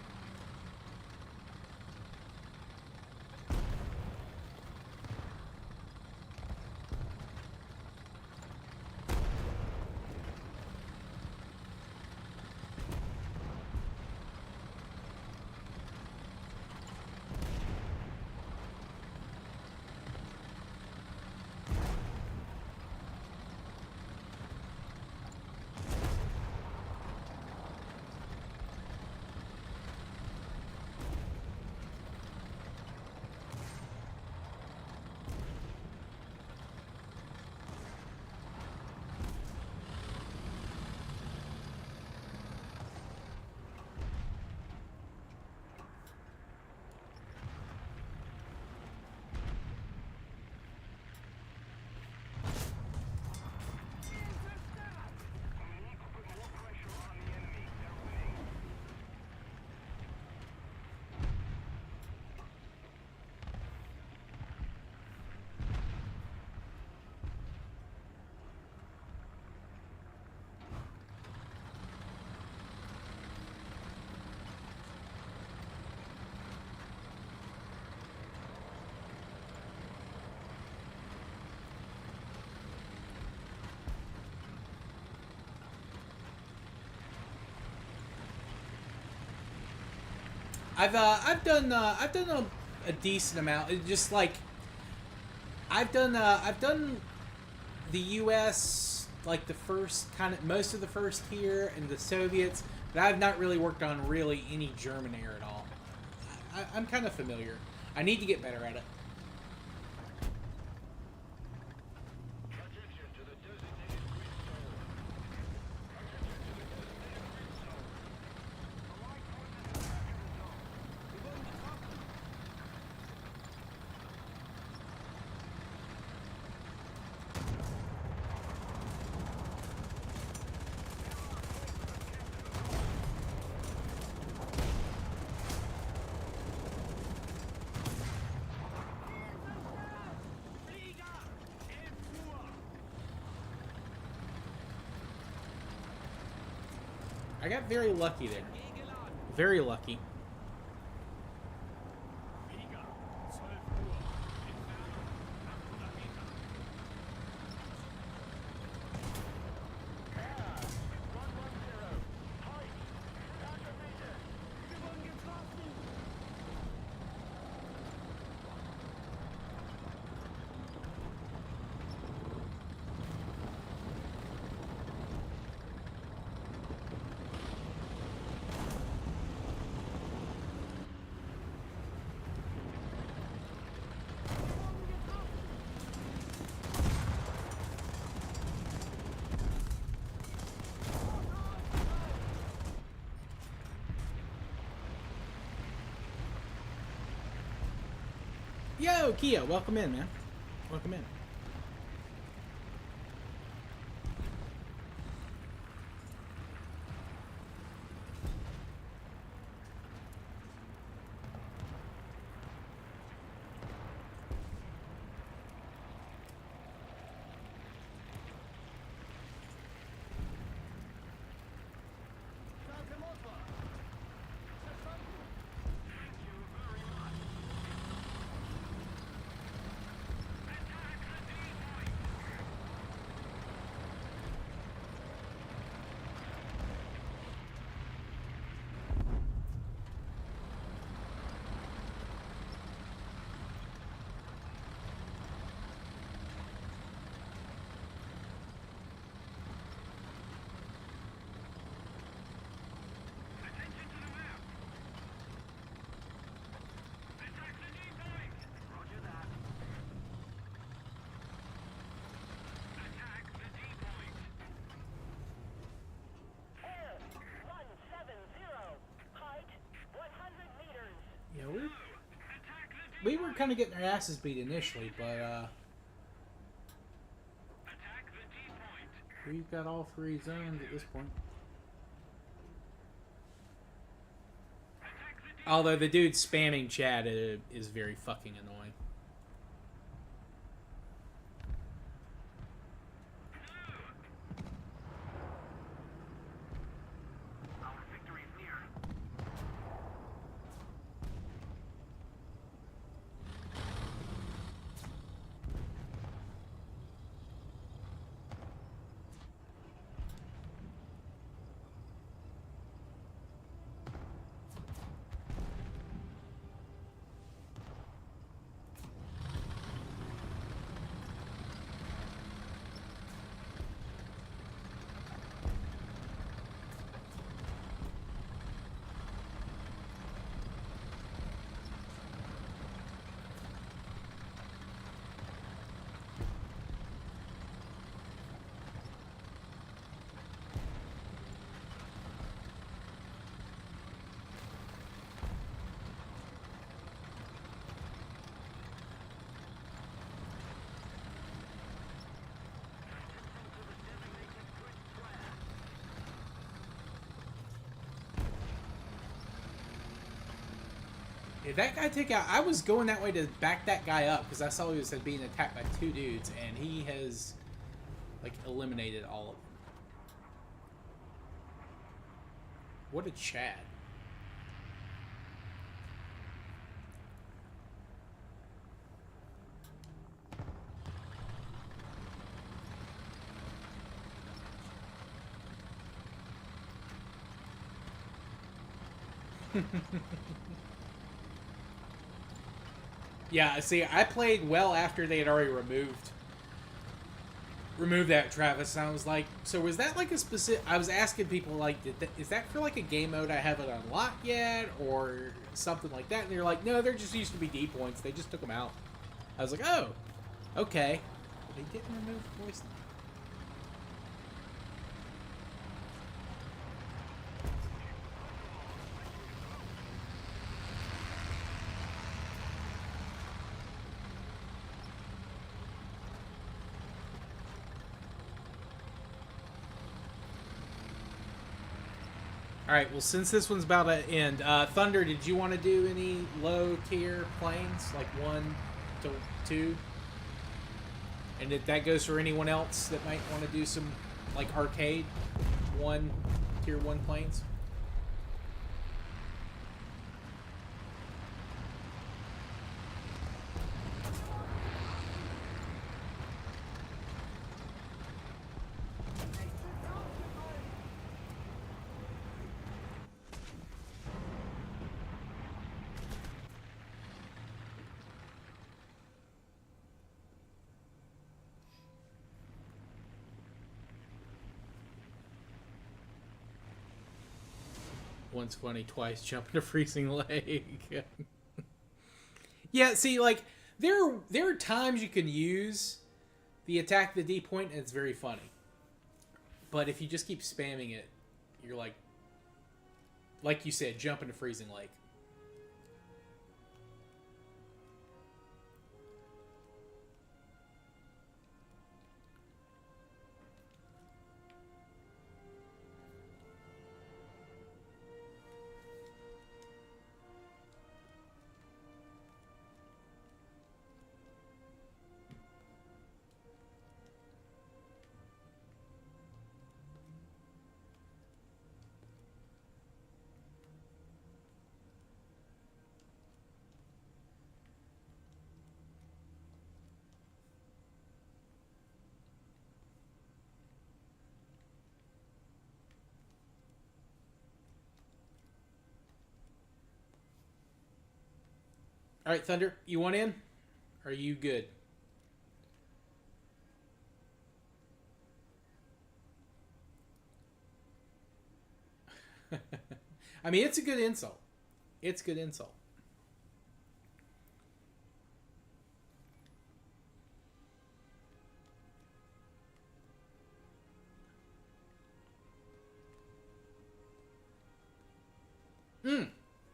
I've done a decent amount. It just like I've done the U.S. like the first kind of most of the first tier and the Soviets, but I've not really worked on really any German air at all. I'm kind of familiar. I need to get better at it. I got very lucky there. Very lucky. Weniger. 12 Uhr. Entfernung 800 Meter. 110. Halt. Activated. Wir wurden getroffen. Yo, Kia, welcome in, man. Welcome in. Starke Motor. Verstanden. Thank you very much. Attack the D-point. Attention to the map. Attack the D-point. Roger that. Attack the D-point. Air 170. Height 100 meters. Yeah, Attack the we were kind of getting our asses beat initially, but Attack the D-point. we've got all three zones at this point. Attack the D-point. Although the dude spamming chat is very fucking annoying. Our victory is near. If that guy took out, I was going that way to back that guy up because I saw he was being attacked by two dudes, and he has like eliminated all of them. What a Chad. Yeah, see, I played well after they had already removed that, Travis, and I was like, so was that like a specific... I was asking people, like, is that for like a game mode I haven't unlocked yet, or something like that? And they're like, no, there just used to be D points, they just took them out. I was like, oh, okay. They didn't remove voice. Alright, well, since this one's about to end, Thunder, did you want to do any low-tier planes, like 1 to 2? And if that goes for anyone else that might want to do some, like, arcade, 1 Tier 1 planes. Once funny, twice jump in a freezing lake. Yeah, see, like there are times you can use the attack the D point, and it's very funny. But if you just keep spamming it, you're like you said, jump in a freezing lake. All right, Thunder, you want in? Are you good? I mean, it's a good insult. It's a good insult.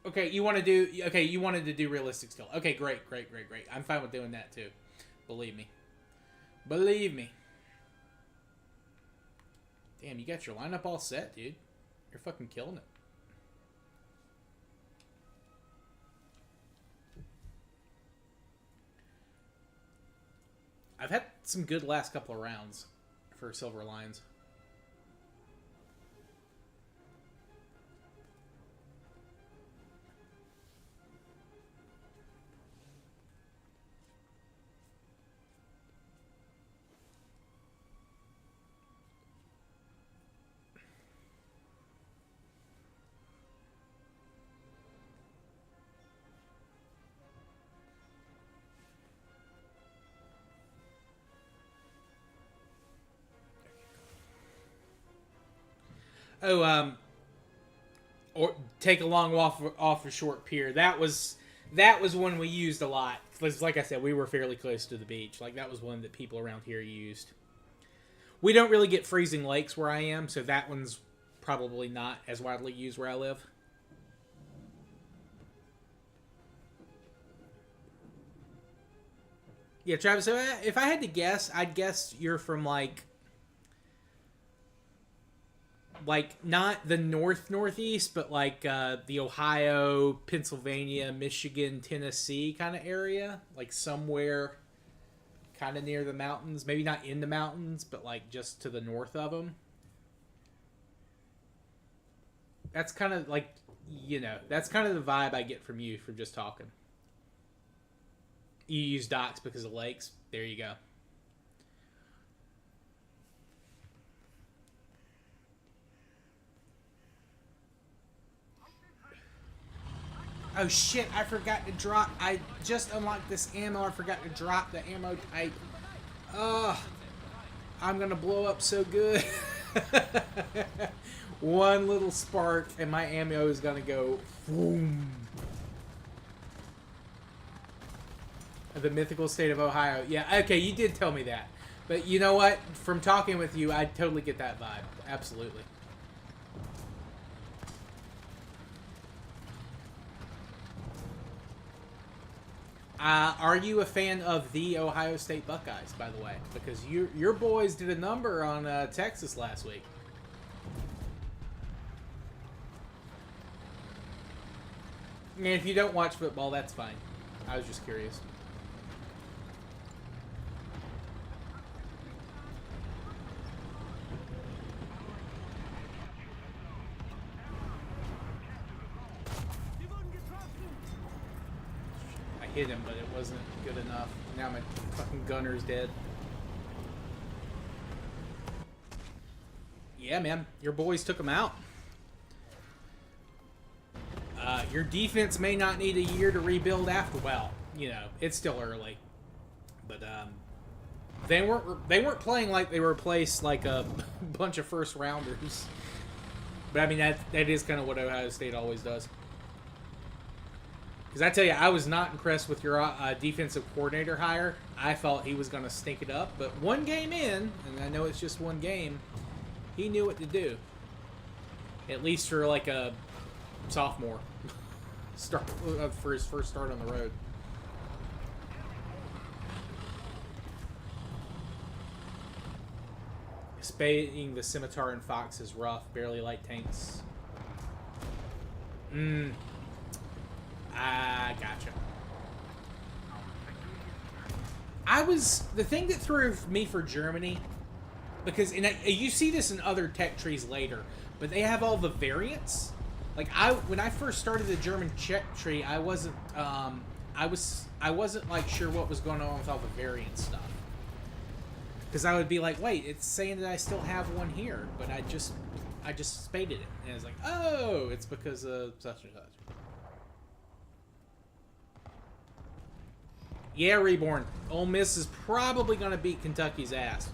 Okay, you want to do... Okay, you wanted to do realistic skill. Okay, great. I'm fine with doing that, too. Believe me. Believe me. Damn, you got your lineup all set, dude. You're fucking killing it. I've had some good last couple of rounds for Silver Lions. Oh, or take a long walk off a short pier. That was one we used a lot. Because like I said, we were fairly close to the beach. Like that was one that people around here used. We don't really get freezing lakes where I am, so that one's probably not as widely used where I live. Yeah, Travis, so if I had to guess, I'd guess you're from like not the northeast, but like the Ohio, Pennsylvania, Michigan, Tennessee kind of area, like somewhere kind of near the mountains. Maybe not in the mountains, but like just to the north of them. That's kind of like, you know, that's kind of the vibe I get from you from just talking. You use docks because of lakes. There you go. Oh shit, I forgot to drop. I just unlocked this ammo. I forgot to drop the ammo type. Ugh. I'm gonna blow up so good. One little spark and my ammo is gonna go boom. The mythical state of Ohio. Yeah, okay, you did tell me that. But you know what? From talking with you, I totally get that vibe. Absolutely. Are you a fan of the Ohio State Buckeyes, by the way? Because your boys did a number on Texas last week. And if you don't watch football, that's fine. I was just curious. hit him, but it wasn't good enough. Now my fucking gunner's dead. Yeah, man. Your boys took him out. Your defense may not need a year to rebuild after. Well, you know, it's still early. But, they weren't playing like they replaced, like, a bunch of first-rounders. But, I mean, that is kind of what Ohio State always does. Because I tell you, I was not impressed with your defensive coordinator hire. I thought he was going to stink it up. But one game in, and I know it's just one game, he knew what to do. At least for, like, a sophomore. Start for his first start on the road. Spading the Scimitar and Fox is rough. Barely light tanks. I gotcha. The thing that threw me for Germany, because you see this in other tech trees later, but they have all the variants. Like when I first started the German tech tree, I wasn't like sure what was going on with all the variant stuff. Because I would be like, wait, it's saying that I still have one here, but I just spaded it, and it's like, oh, it's because of such and such. Yeah, Reborn. Ole Miss is probably going to beat Kentucky's ass.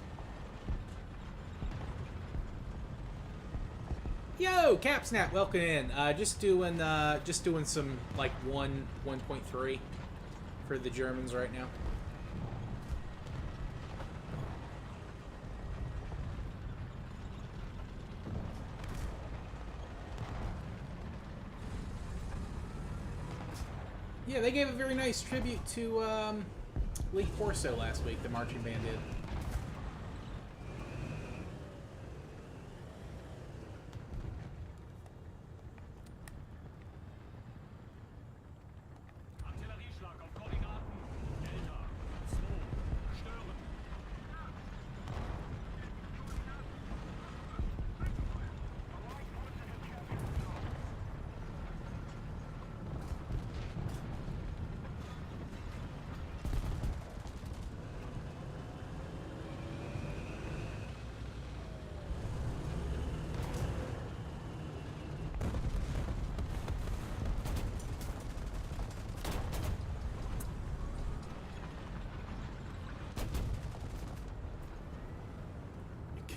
Yo, Capsnap, welcome in. Just doing some like 1.3 for the Germans right now. Yeah, they gave a very nice tribute to Lee Corso last week, the marching band did. Artillerieschlag auf Koordinaten. Delta. 2. Stören.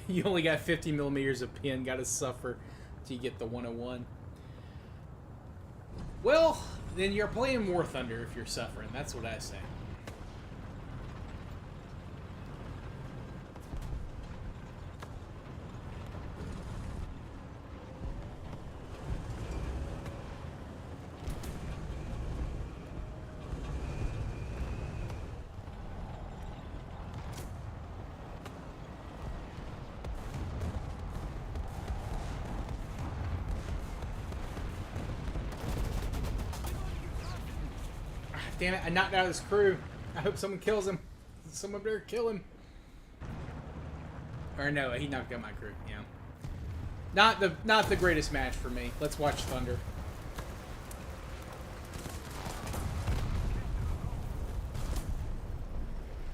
You only got 50 millimeters of pin. Got to suffer till you get the 101. Well, then you're playing War Thunder if you're suffering. That's what I say. Damn it, I knocked out his crew. I hope someone kills him. Someone better kill him. Or no, he knocked out my crew, yeah. Not the greatest match for me. Let's watch Thunder.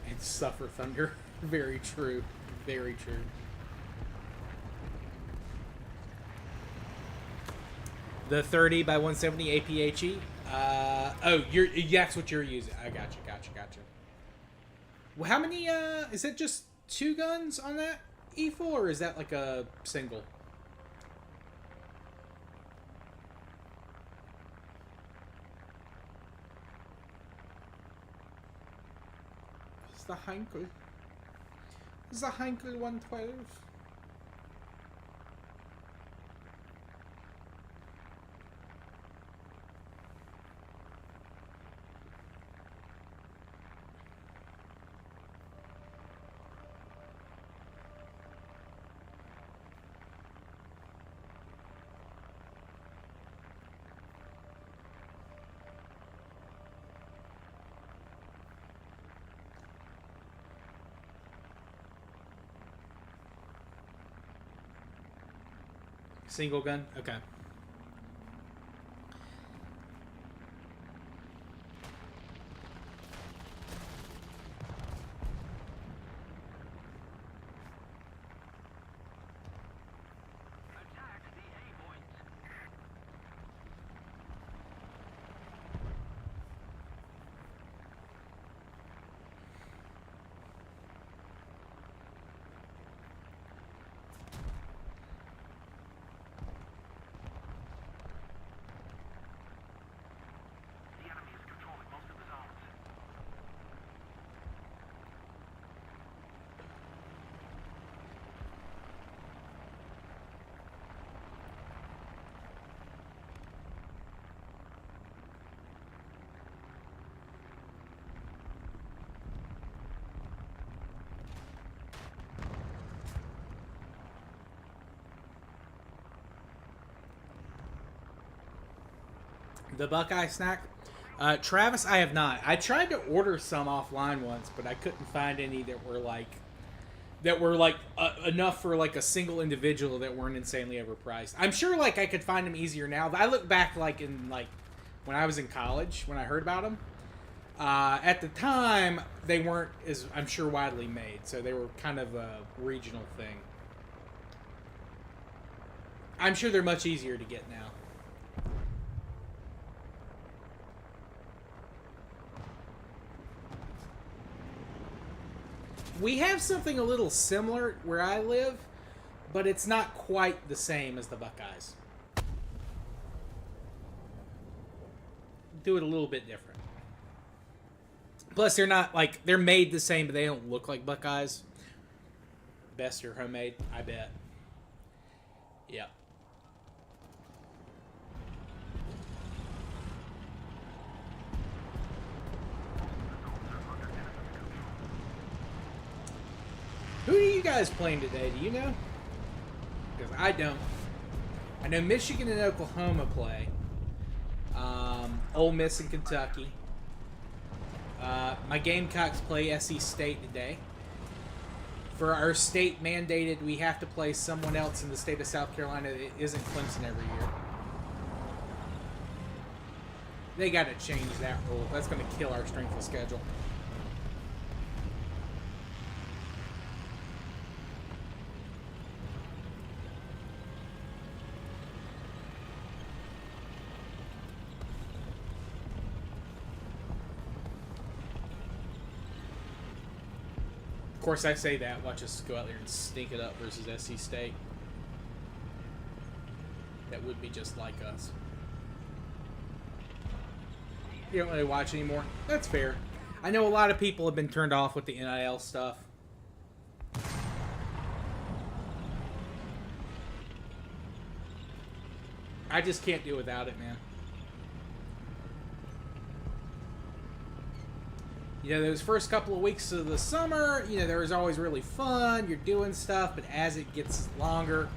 And suffer Thunder. Very true. Very true. The 30 by 170 APHE. Oh, that's what you're using. I gotcha. Well, how many, is it just 2 guns on that E-full, or is that like a single? It's the Heinkel. It's the Heinkel 112. Single gun? Okay. The Buckeye snack. Travis, I have not. I tried to order some offline once, but I couldn't find any that were like enough for like a single individual that weren't insanely overpriced. I'm sure like I could find them easier now. I look back like in like when I was in college when I heard about them. At the time, they weren't as I'm sure widely made, so they were kind of a regional thing. I'm sure they're much easier to get now. We have something a little similar where I live, but it's not quite the same as the Buckeyes. Do it a little bit different. Plus, they're not like they're made the same, but they don't look like Buckeyes. Best are homemade, I bet. Yep. Who are you guys playing today? Do you know? Because I don't. I know Michigan and Oklahoma play. Ole Miss and Kentucky. My Gamecocks play SC State today. For our state mandated, we have to play someone else in the state of South Carolina that isn't Clemson every year. They got to change that rule. That's going to kill our strength of schedule. Of course, I say that. Watch us go out there and stink it up versus SC State. That would be just like us. You don't really watch anymore? That's fair. I know a lot of people have been turned off with the NIL stuff. I just can't do without it, man. You know, those first couple of weeks of the summer, you know, there was always really fun. You're doing stuff, but as it gets longer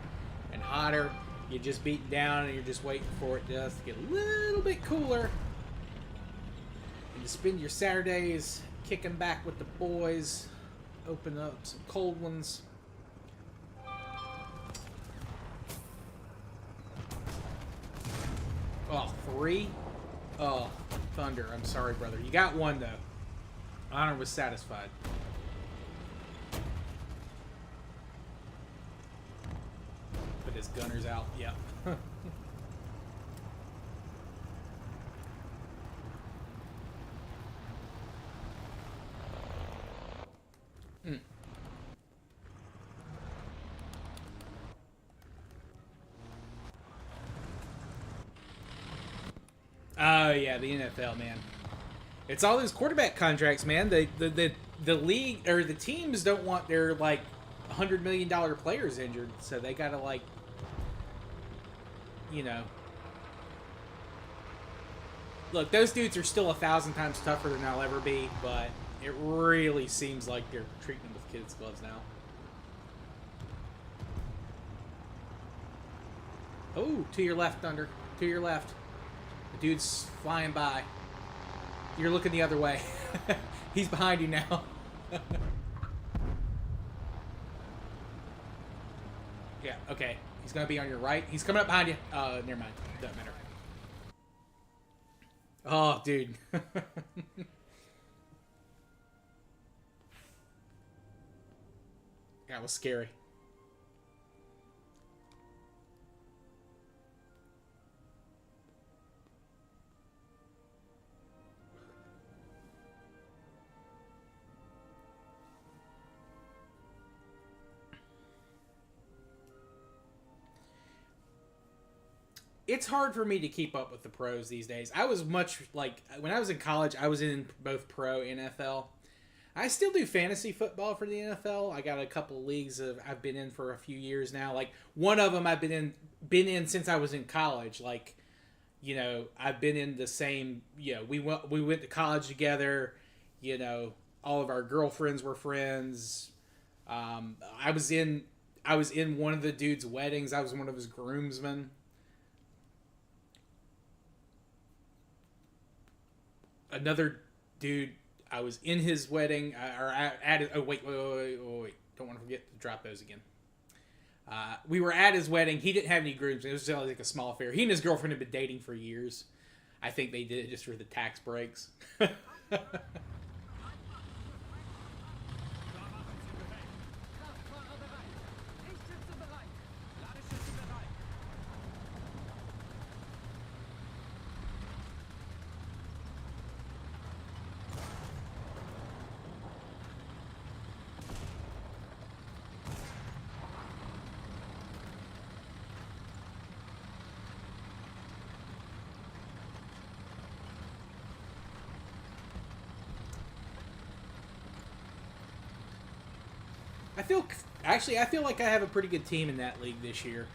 and hotter, you're just beaten down and you're just waiting for it just to get a little bit cooler. And to spend your Saturdays kicking back with the boys, open up some cold ones. Oh, 3? Oh, Thunder. I'm sorry, brother. You got one, though. Honor was satisfied. Put his gunners out. Yep. Oh yeah, the NFL, man. It's all these quarterback contracts, man. The league or the teams don't want their like $100 million players injured, so they gotta like, you know. Look, those dudes are still 1,000 times tougher than they'll ever be, but it really seems like they're treating them with kids' gloves now. Oh, to your left, Thunder. To your left. The dude's flying by. You're looking the other way. He's behind you now. Yeah, okay. He's going to be on your right. He's coming up behind you. Never mind. Doesn't matter. Oh, dude. That was scary. It's hard for me to keep up with the pros these days. I was much like when I was in college, I was in both pro and NFL. I still do fantasy football for the NFL. I got a couple of leagues I've been in for a few years now. Like one of them I've been in since I was in college. Like, you know, I've been in the same, you know, we went to college together, you know, all of our girlfriends were friends. I was in one of the dude's weddings. I was one of his groomsmen. another dude. I was in his wedding, or at oh wait. Don't want to forget to drop those again. We were at his wedding. He didn't have any grooms. It was just like a small affair. He and his girlfriend had been dating for years. I think they did it just for the tax breaks. Kraftfahrer bereit. Lichtschütze bereit. Ladeschütze bereit. I feel like I have a pretty good team in that league this year.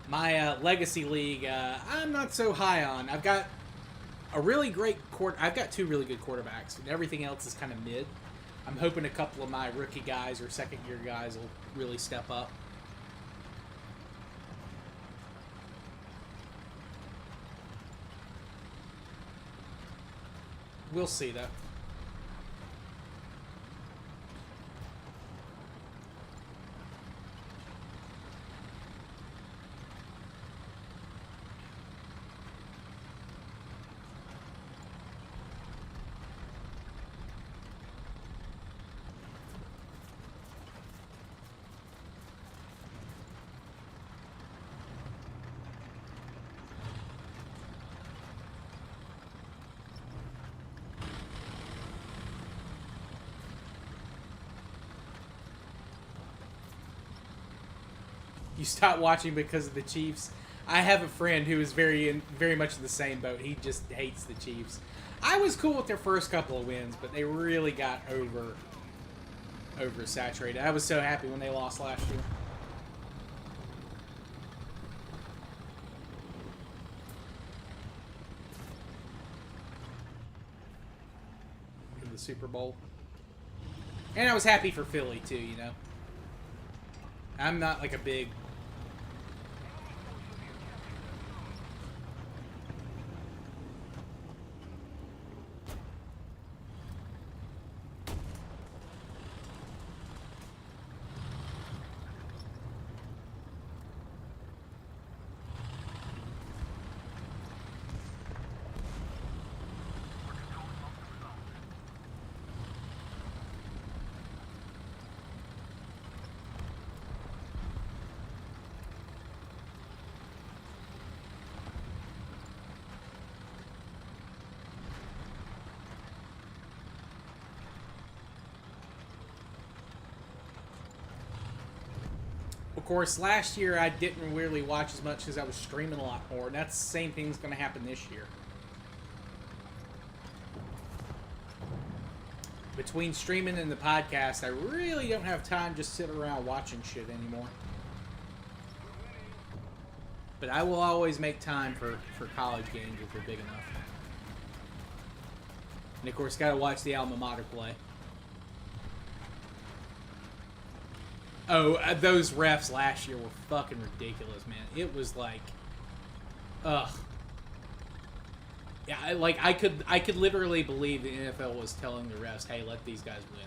My legacy league, I'm not so high on. I've got a really great I've got two really good quarterbacks, and everything else is kind of mid. I'm hoping a couple of my rookie guys or second year guys will really step up. We'll see though. You stopped watching because of the Chiefs. I have a friend who is very much in the same boat. He just hates the Chiefs. I was cool with their first couple of wins, but they really got oversaturated. I was so happy when they lost last year. In the Super Bowl. And I was happy for Philly too, you know. I'm not like a big Of course, last year I didn't really watch as much because I was streaming a lot more, and that's the same thing's going to happen this year. Between streaming and the podcast, I really don't have time just sit around watching shit anymore. But I will always make time for college games if they're big enough. And of course, gotta watch the alma mater play. Oh, those refs last year were fucking ridiculous, man. It was like, ugh. Yeah, I could literally believe the NFL was telling the refs, hey, let these guys win.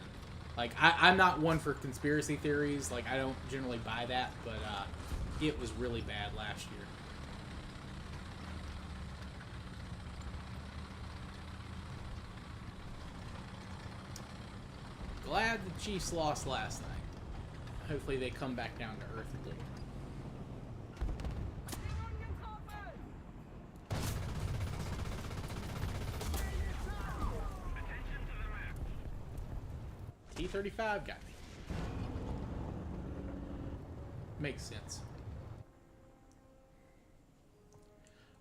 Like, I'm not one for conspiracy theories. Like, I don't generally buy that, but it was really bad last year. Glad the Chiefs lost last night. Hopefully they come back down to earth a little. T-35 got me. Makes sense.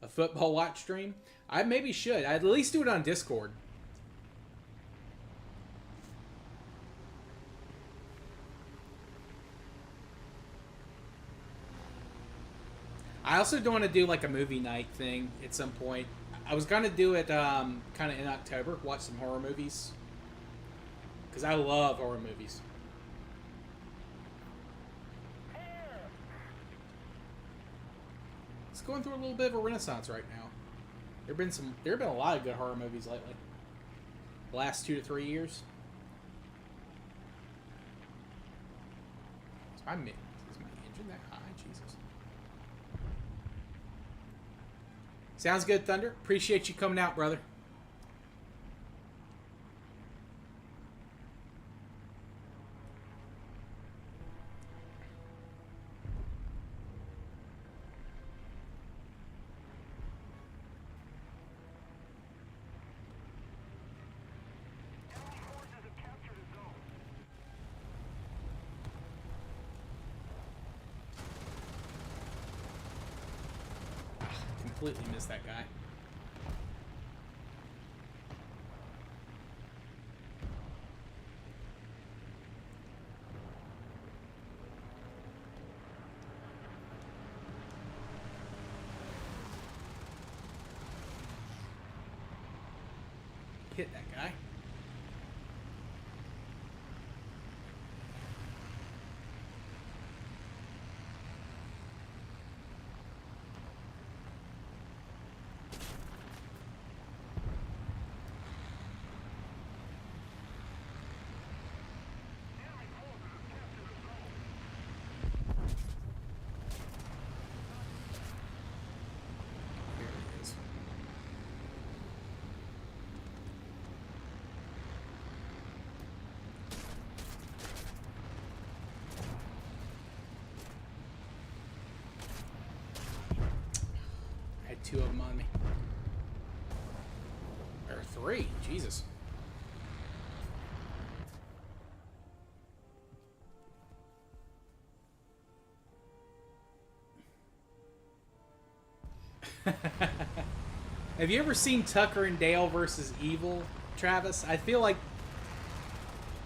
A football watch stream? I maybe should. I'd at least do it on Discord. I also don't want to do like a movie night thing at some point. I was going to do it kind of in October, watch some horror movies. Because I love horror movies. It's going through a little bit of a renaissance right now. There have been a lot of good horror movies lately. The last 2 to 3 years. Is my engine that high? Jesus. Sounds good, Thunder. Appreciate you coming out, brother. Completely missed that guy. Hit that guy. Here it is. I had 2 of them on me. Or 3. Jesus. Have you ever seen Tucker and Dale versus Evil, Travis? I feel like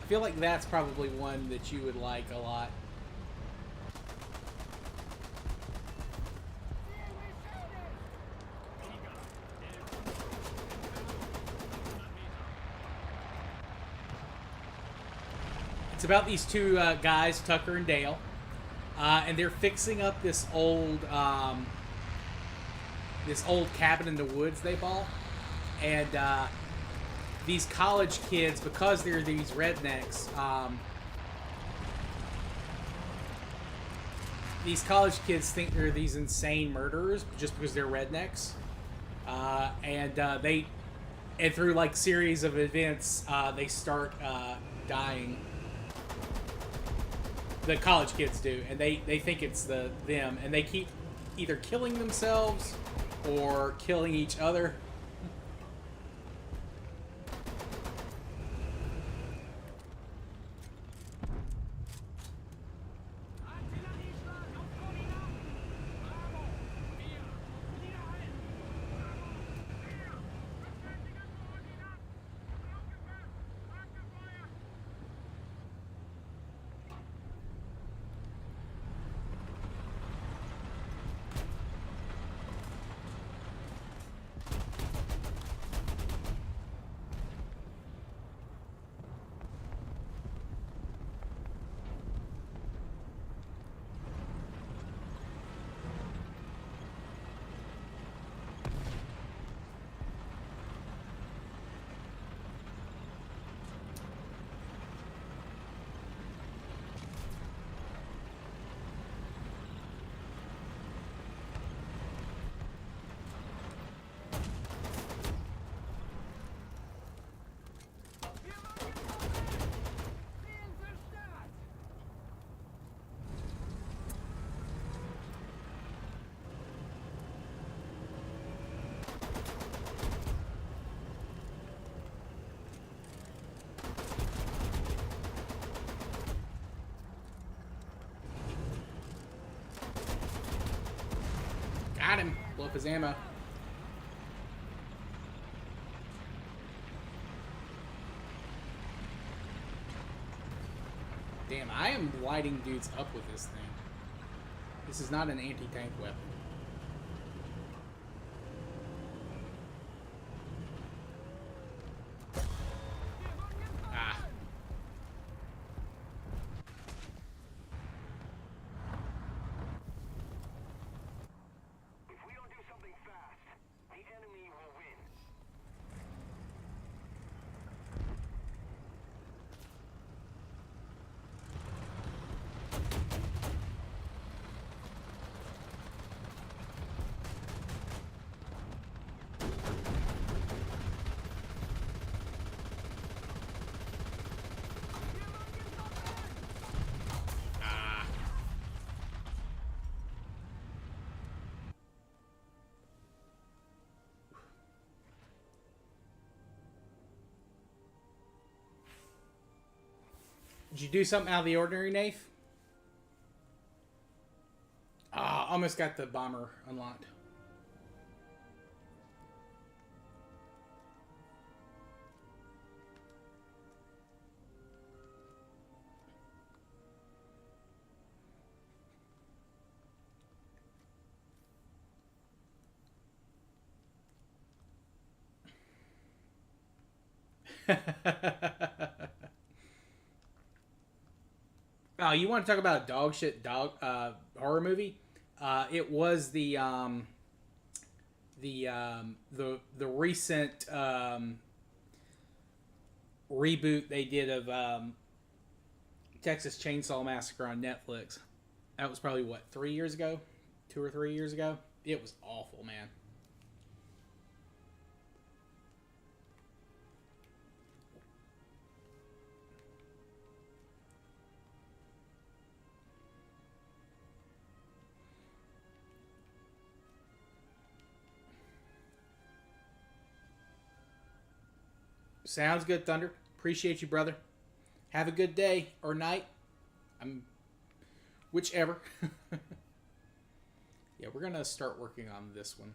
that's probably one that you would like a lot. It's about these 2 guys, Tucker and Dale, and they're fixing up this old cabin in the woods they bought, and these college kids, because they're these rednecks, these college kids think they're these insane murderers just because they're rednecks, and through like series of events, they start dying. The college kids do, and they think it's them, and they keep either killing themselves or killing each other. Got him. Blow up his ammo. Damn, I am lighting dudes up with this thing. This is not an anti-tank weapon. Ah. If we don't do something fast, the enemy will Did you do something out of the ordinary, Nafe? Ah, almost got the bomber unlocked. Oh, you want to talk about a dog shit dog horror movie? It was the recent reboot they did of Texas Chainsaw Massacre on Netflix. That was probably what, 3 years ago, 2 or 3 years ago. It was awful, man. Sounds good, Thunder. Appreciate you, brother. Have a good day or night. Whichever. Yeah, we're gonna start working on this one.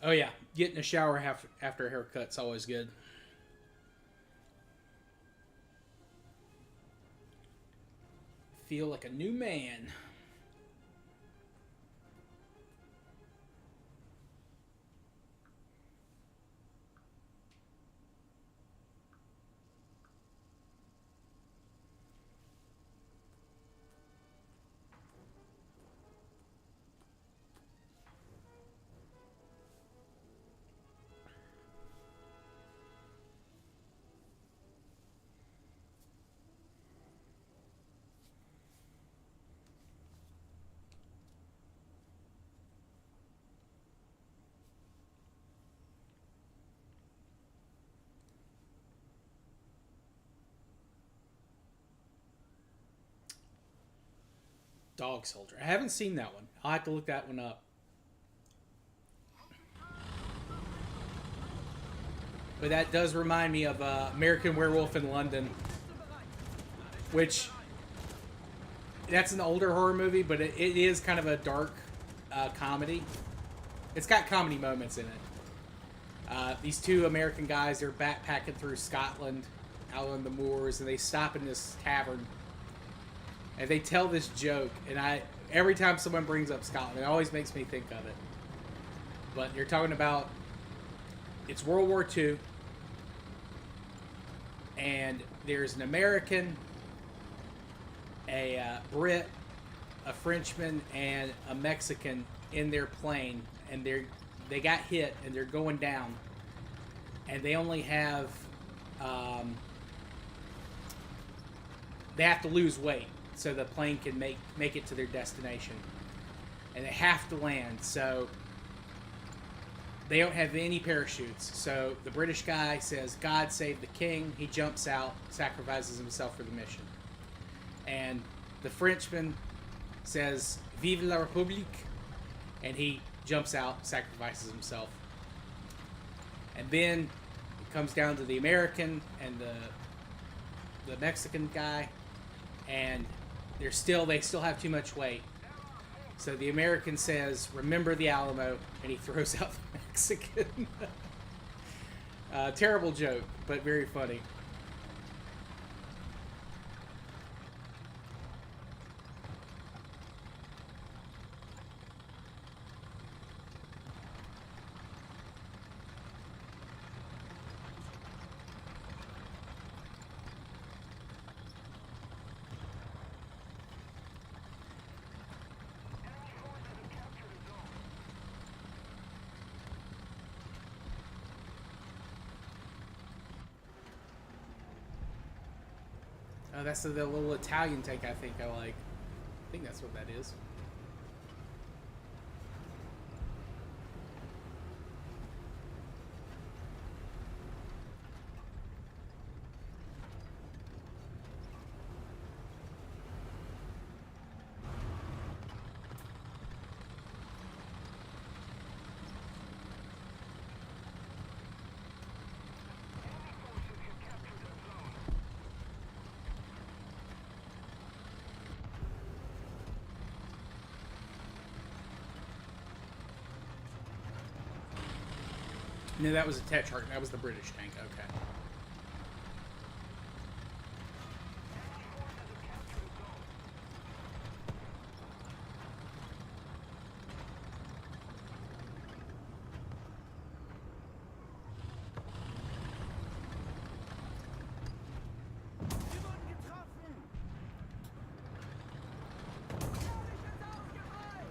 Oh yeah, getting a shower after a haircut's always good. Feel like a new man. Dog Soldier. I haven't seen that one. I'll have to look that one up. But that does remind me of American Werewolf in London, which that's an older horror movie, but it is kind of a dark comedy. It's got comedy moments in it. These two American guys, they're backpacking through Scotland, out on the moors, and they stop in this tavern. And they tell this joke, and every time someone brings up Scotland, it always makes me think of it. But you're talking about, it's World War II, and there's an American, a Brit, a Frenchman, and a Mexican in their plane, and they got hit, and they're going down, and they only have, they have to lose weight so the plane can make it to their destination. And they have to land, so they don't have any parachutes. So the British guy says, "God save the king." He jumps out, sacrifices himself for the mission. And the Frenchman says, "Vive la République," and he jumps out, sacrifices himself. And then it comes down to the American and the Mexican guy, and they still have too much weight. So the American says, "Remember the Alamo," and he throws out the Mexican. Terrible joke, but very funny. Oh, that's the little Italian tank I think I like. I think that's what that is. No, that was a Tetrarch. That was the British tank. Okay. Wir wurden getroffen! Herrlich ist ausgefallen!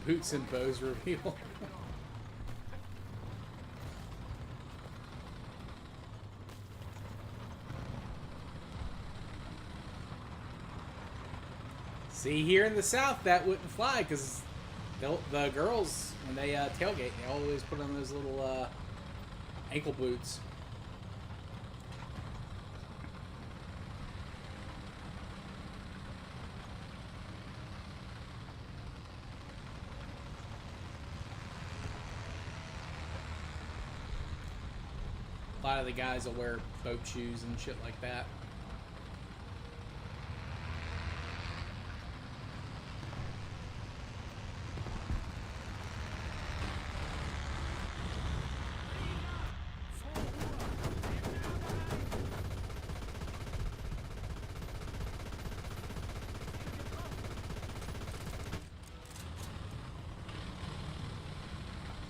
Boots and bows reveal. See, here in the South, that wouldn't fly because the girls, when they tailgate, they always put on those little ankle boots. A lot of the guys will wear boat shoes and shit like that.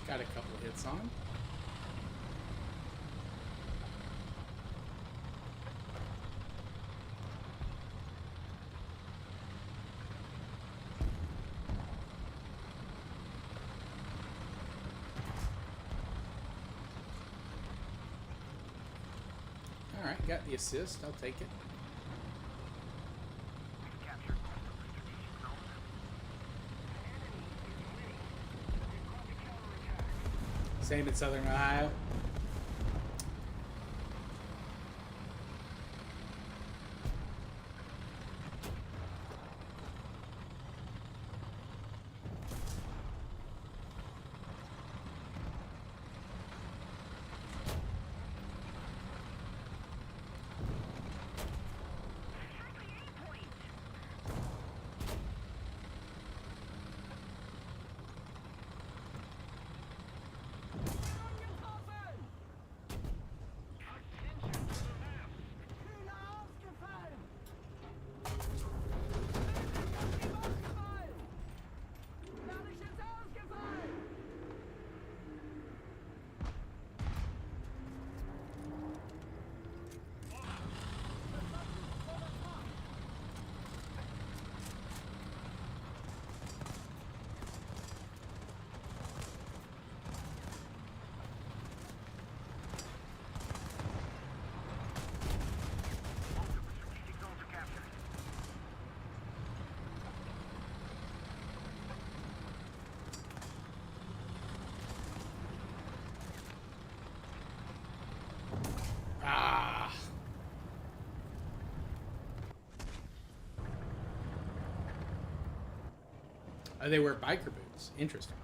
Got a couple hits on him. Alright, got the assist. I'll take it. Same in Southern Ohio. Oh, they wear biker boots. Interesting.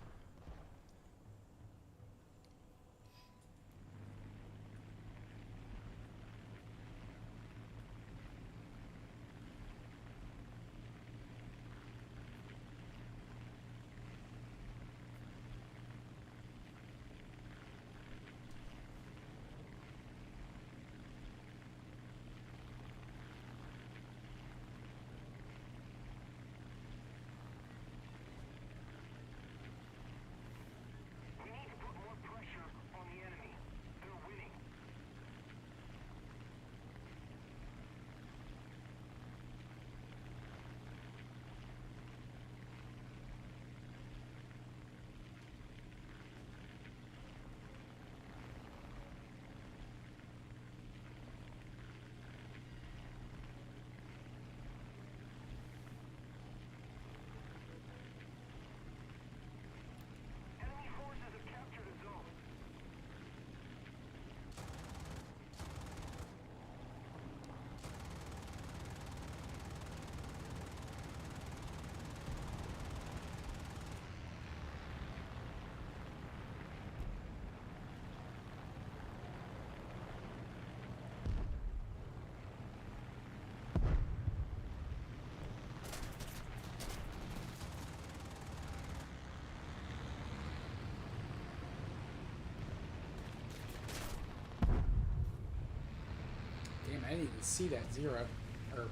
I didn't even see that 0. Or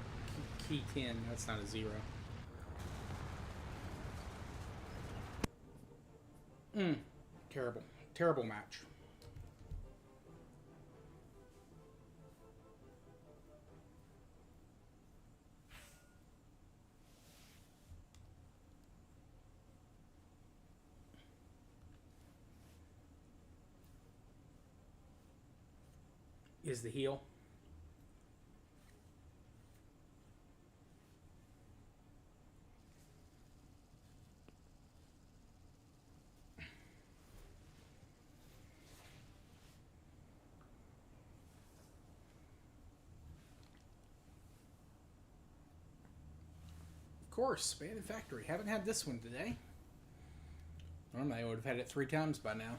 key 10. That's not a 0. Terrible. Terrible match. Is the heel. Of course, Abandoned Factory. Haven't had this one today. Normally I would have had it 3 times by now.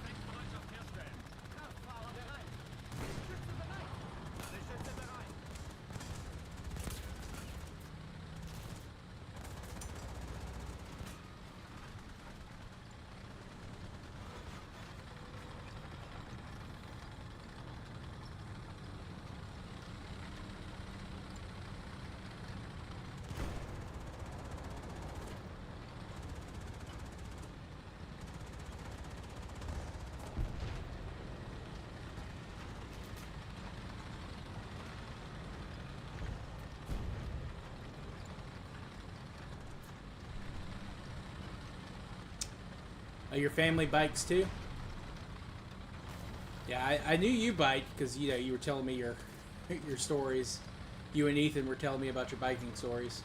Defense-Bereitschaft herstellen. Kraftfahrer bereit. Schützen bereit. Alle Schütze bereit. Your family bikes too? Yeah, I knew you bike because you were telling me your stories. You and Ethan were telling me about your biking stories.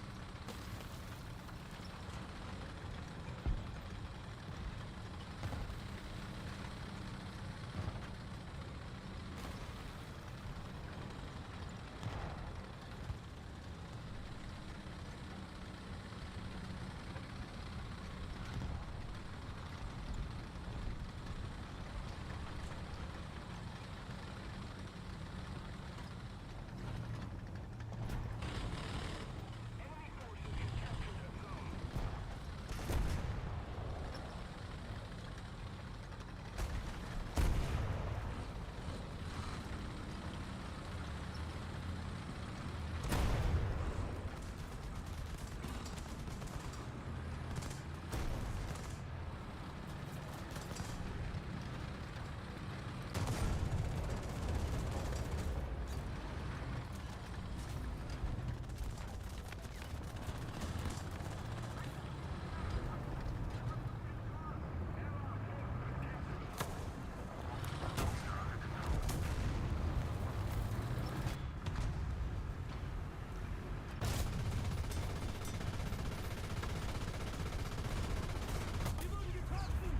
Wir wurden getroffen.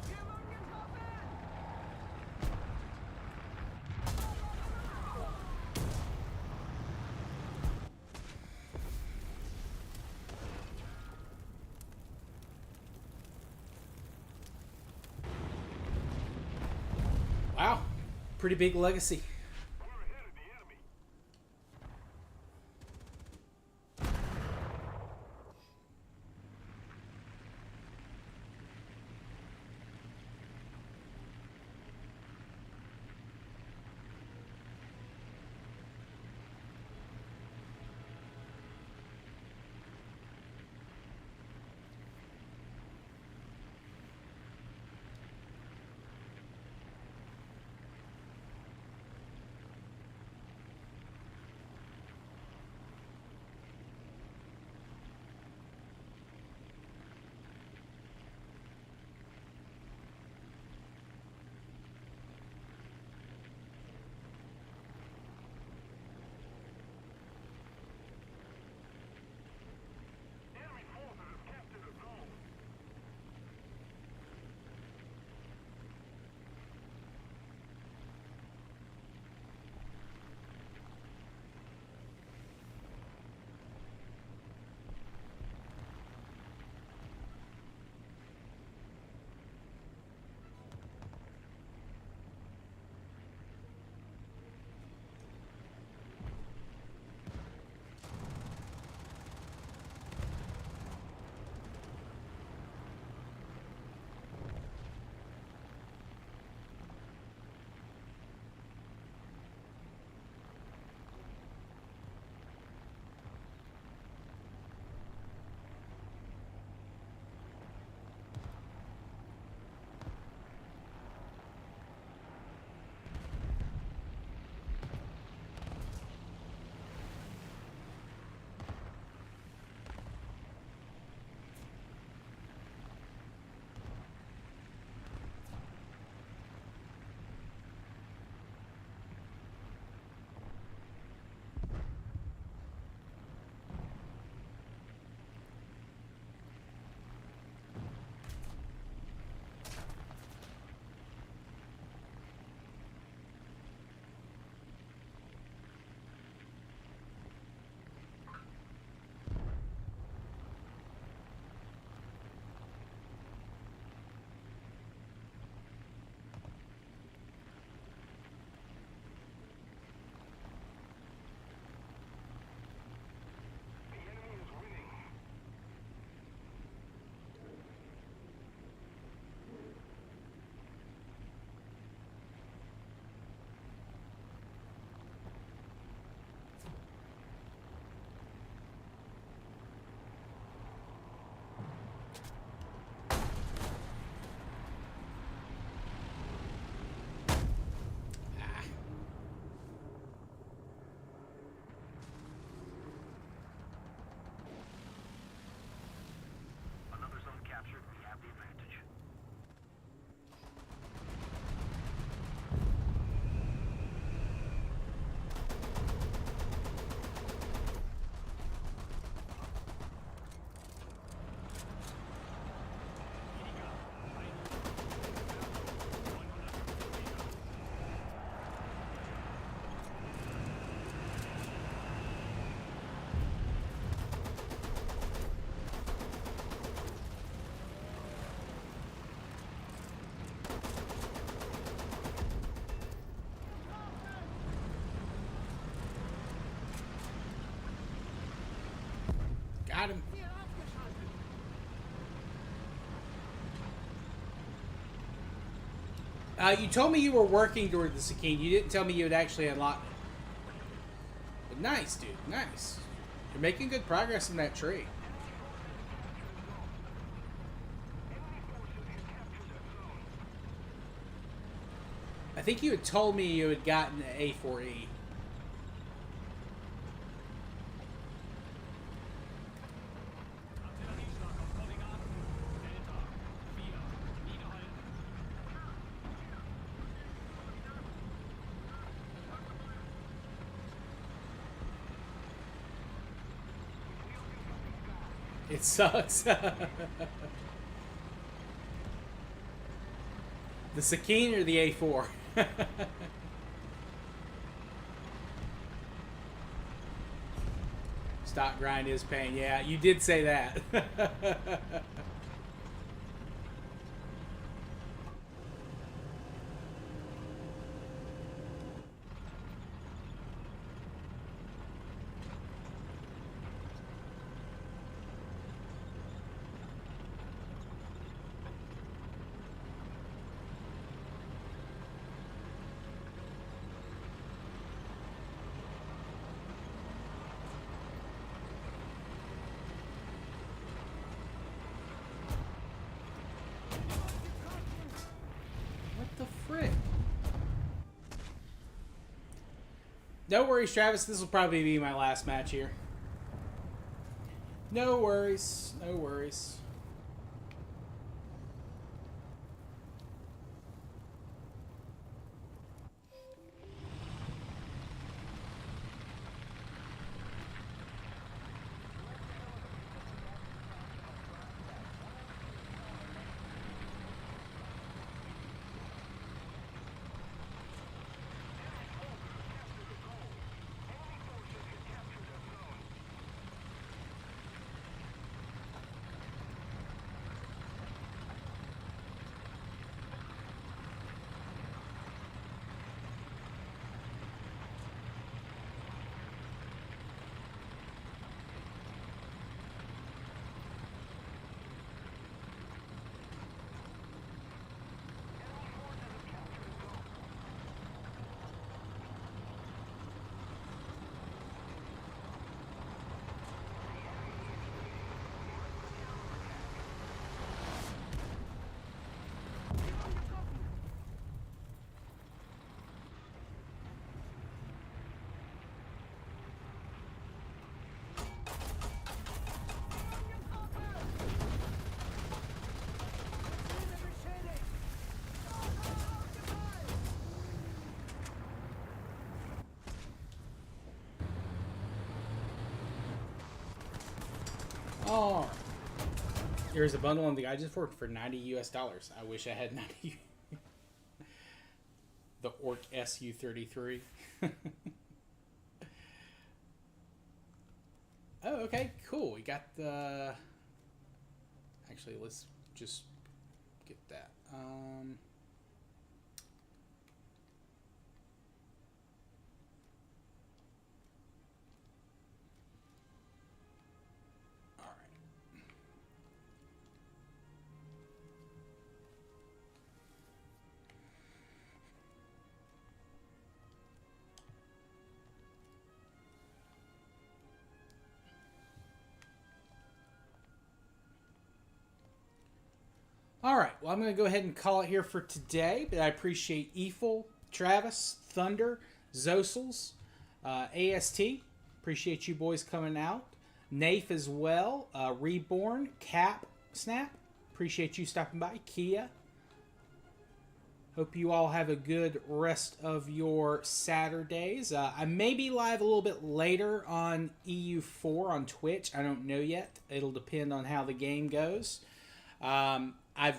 Wir wurden getroffen. Wow, pretty big legacy. We're ahead of the enemy. Got him. You told me you were working toward the Sakine. You didn't tell me you had actually unlocked it. But nice, dude. Nice. You're making good progress in that tree. I think you had told me you had gotten the A4E. Artillerieschlag auf Koordinaten. Delta 4. Niederhalten. It sucks. The Sakine or the A4? Stock grind is pain. Yeah, you did say that. What the frick? No worries, Travis. This will probably be my last match here. No worries. No worries. Oh. Here's a bundle on the I just worked for 90 US dollars. I wish I had 90. The Orc SU-33. Oh, okay, cool. We got the... Actually, let's just get that. All right. All right, well, I'm going to go ahead and call it here for today, but I appreciate Eiffel, Travis, Thunder, Zosels, AST. Appreciate you boys coming out. Nafe as well, Reborn, Cap, Snap. Appreciate you stopping by. Kia. Hope you all have a good rest of your Saturdays. I may be live a little bit later on EU4 on Twitch. I don't know yet. It'll depend on how the game goes. I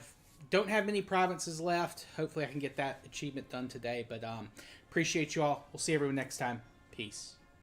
don't have many provinces left. Hopefully I can get that achievement done today. But appreciate you all. We'll see everyone next time. Peace.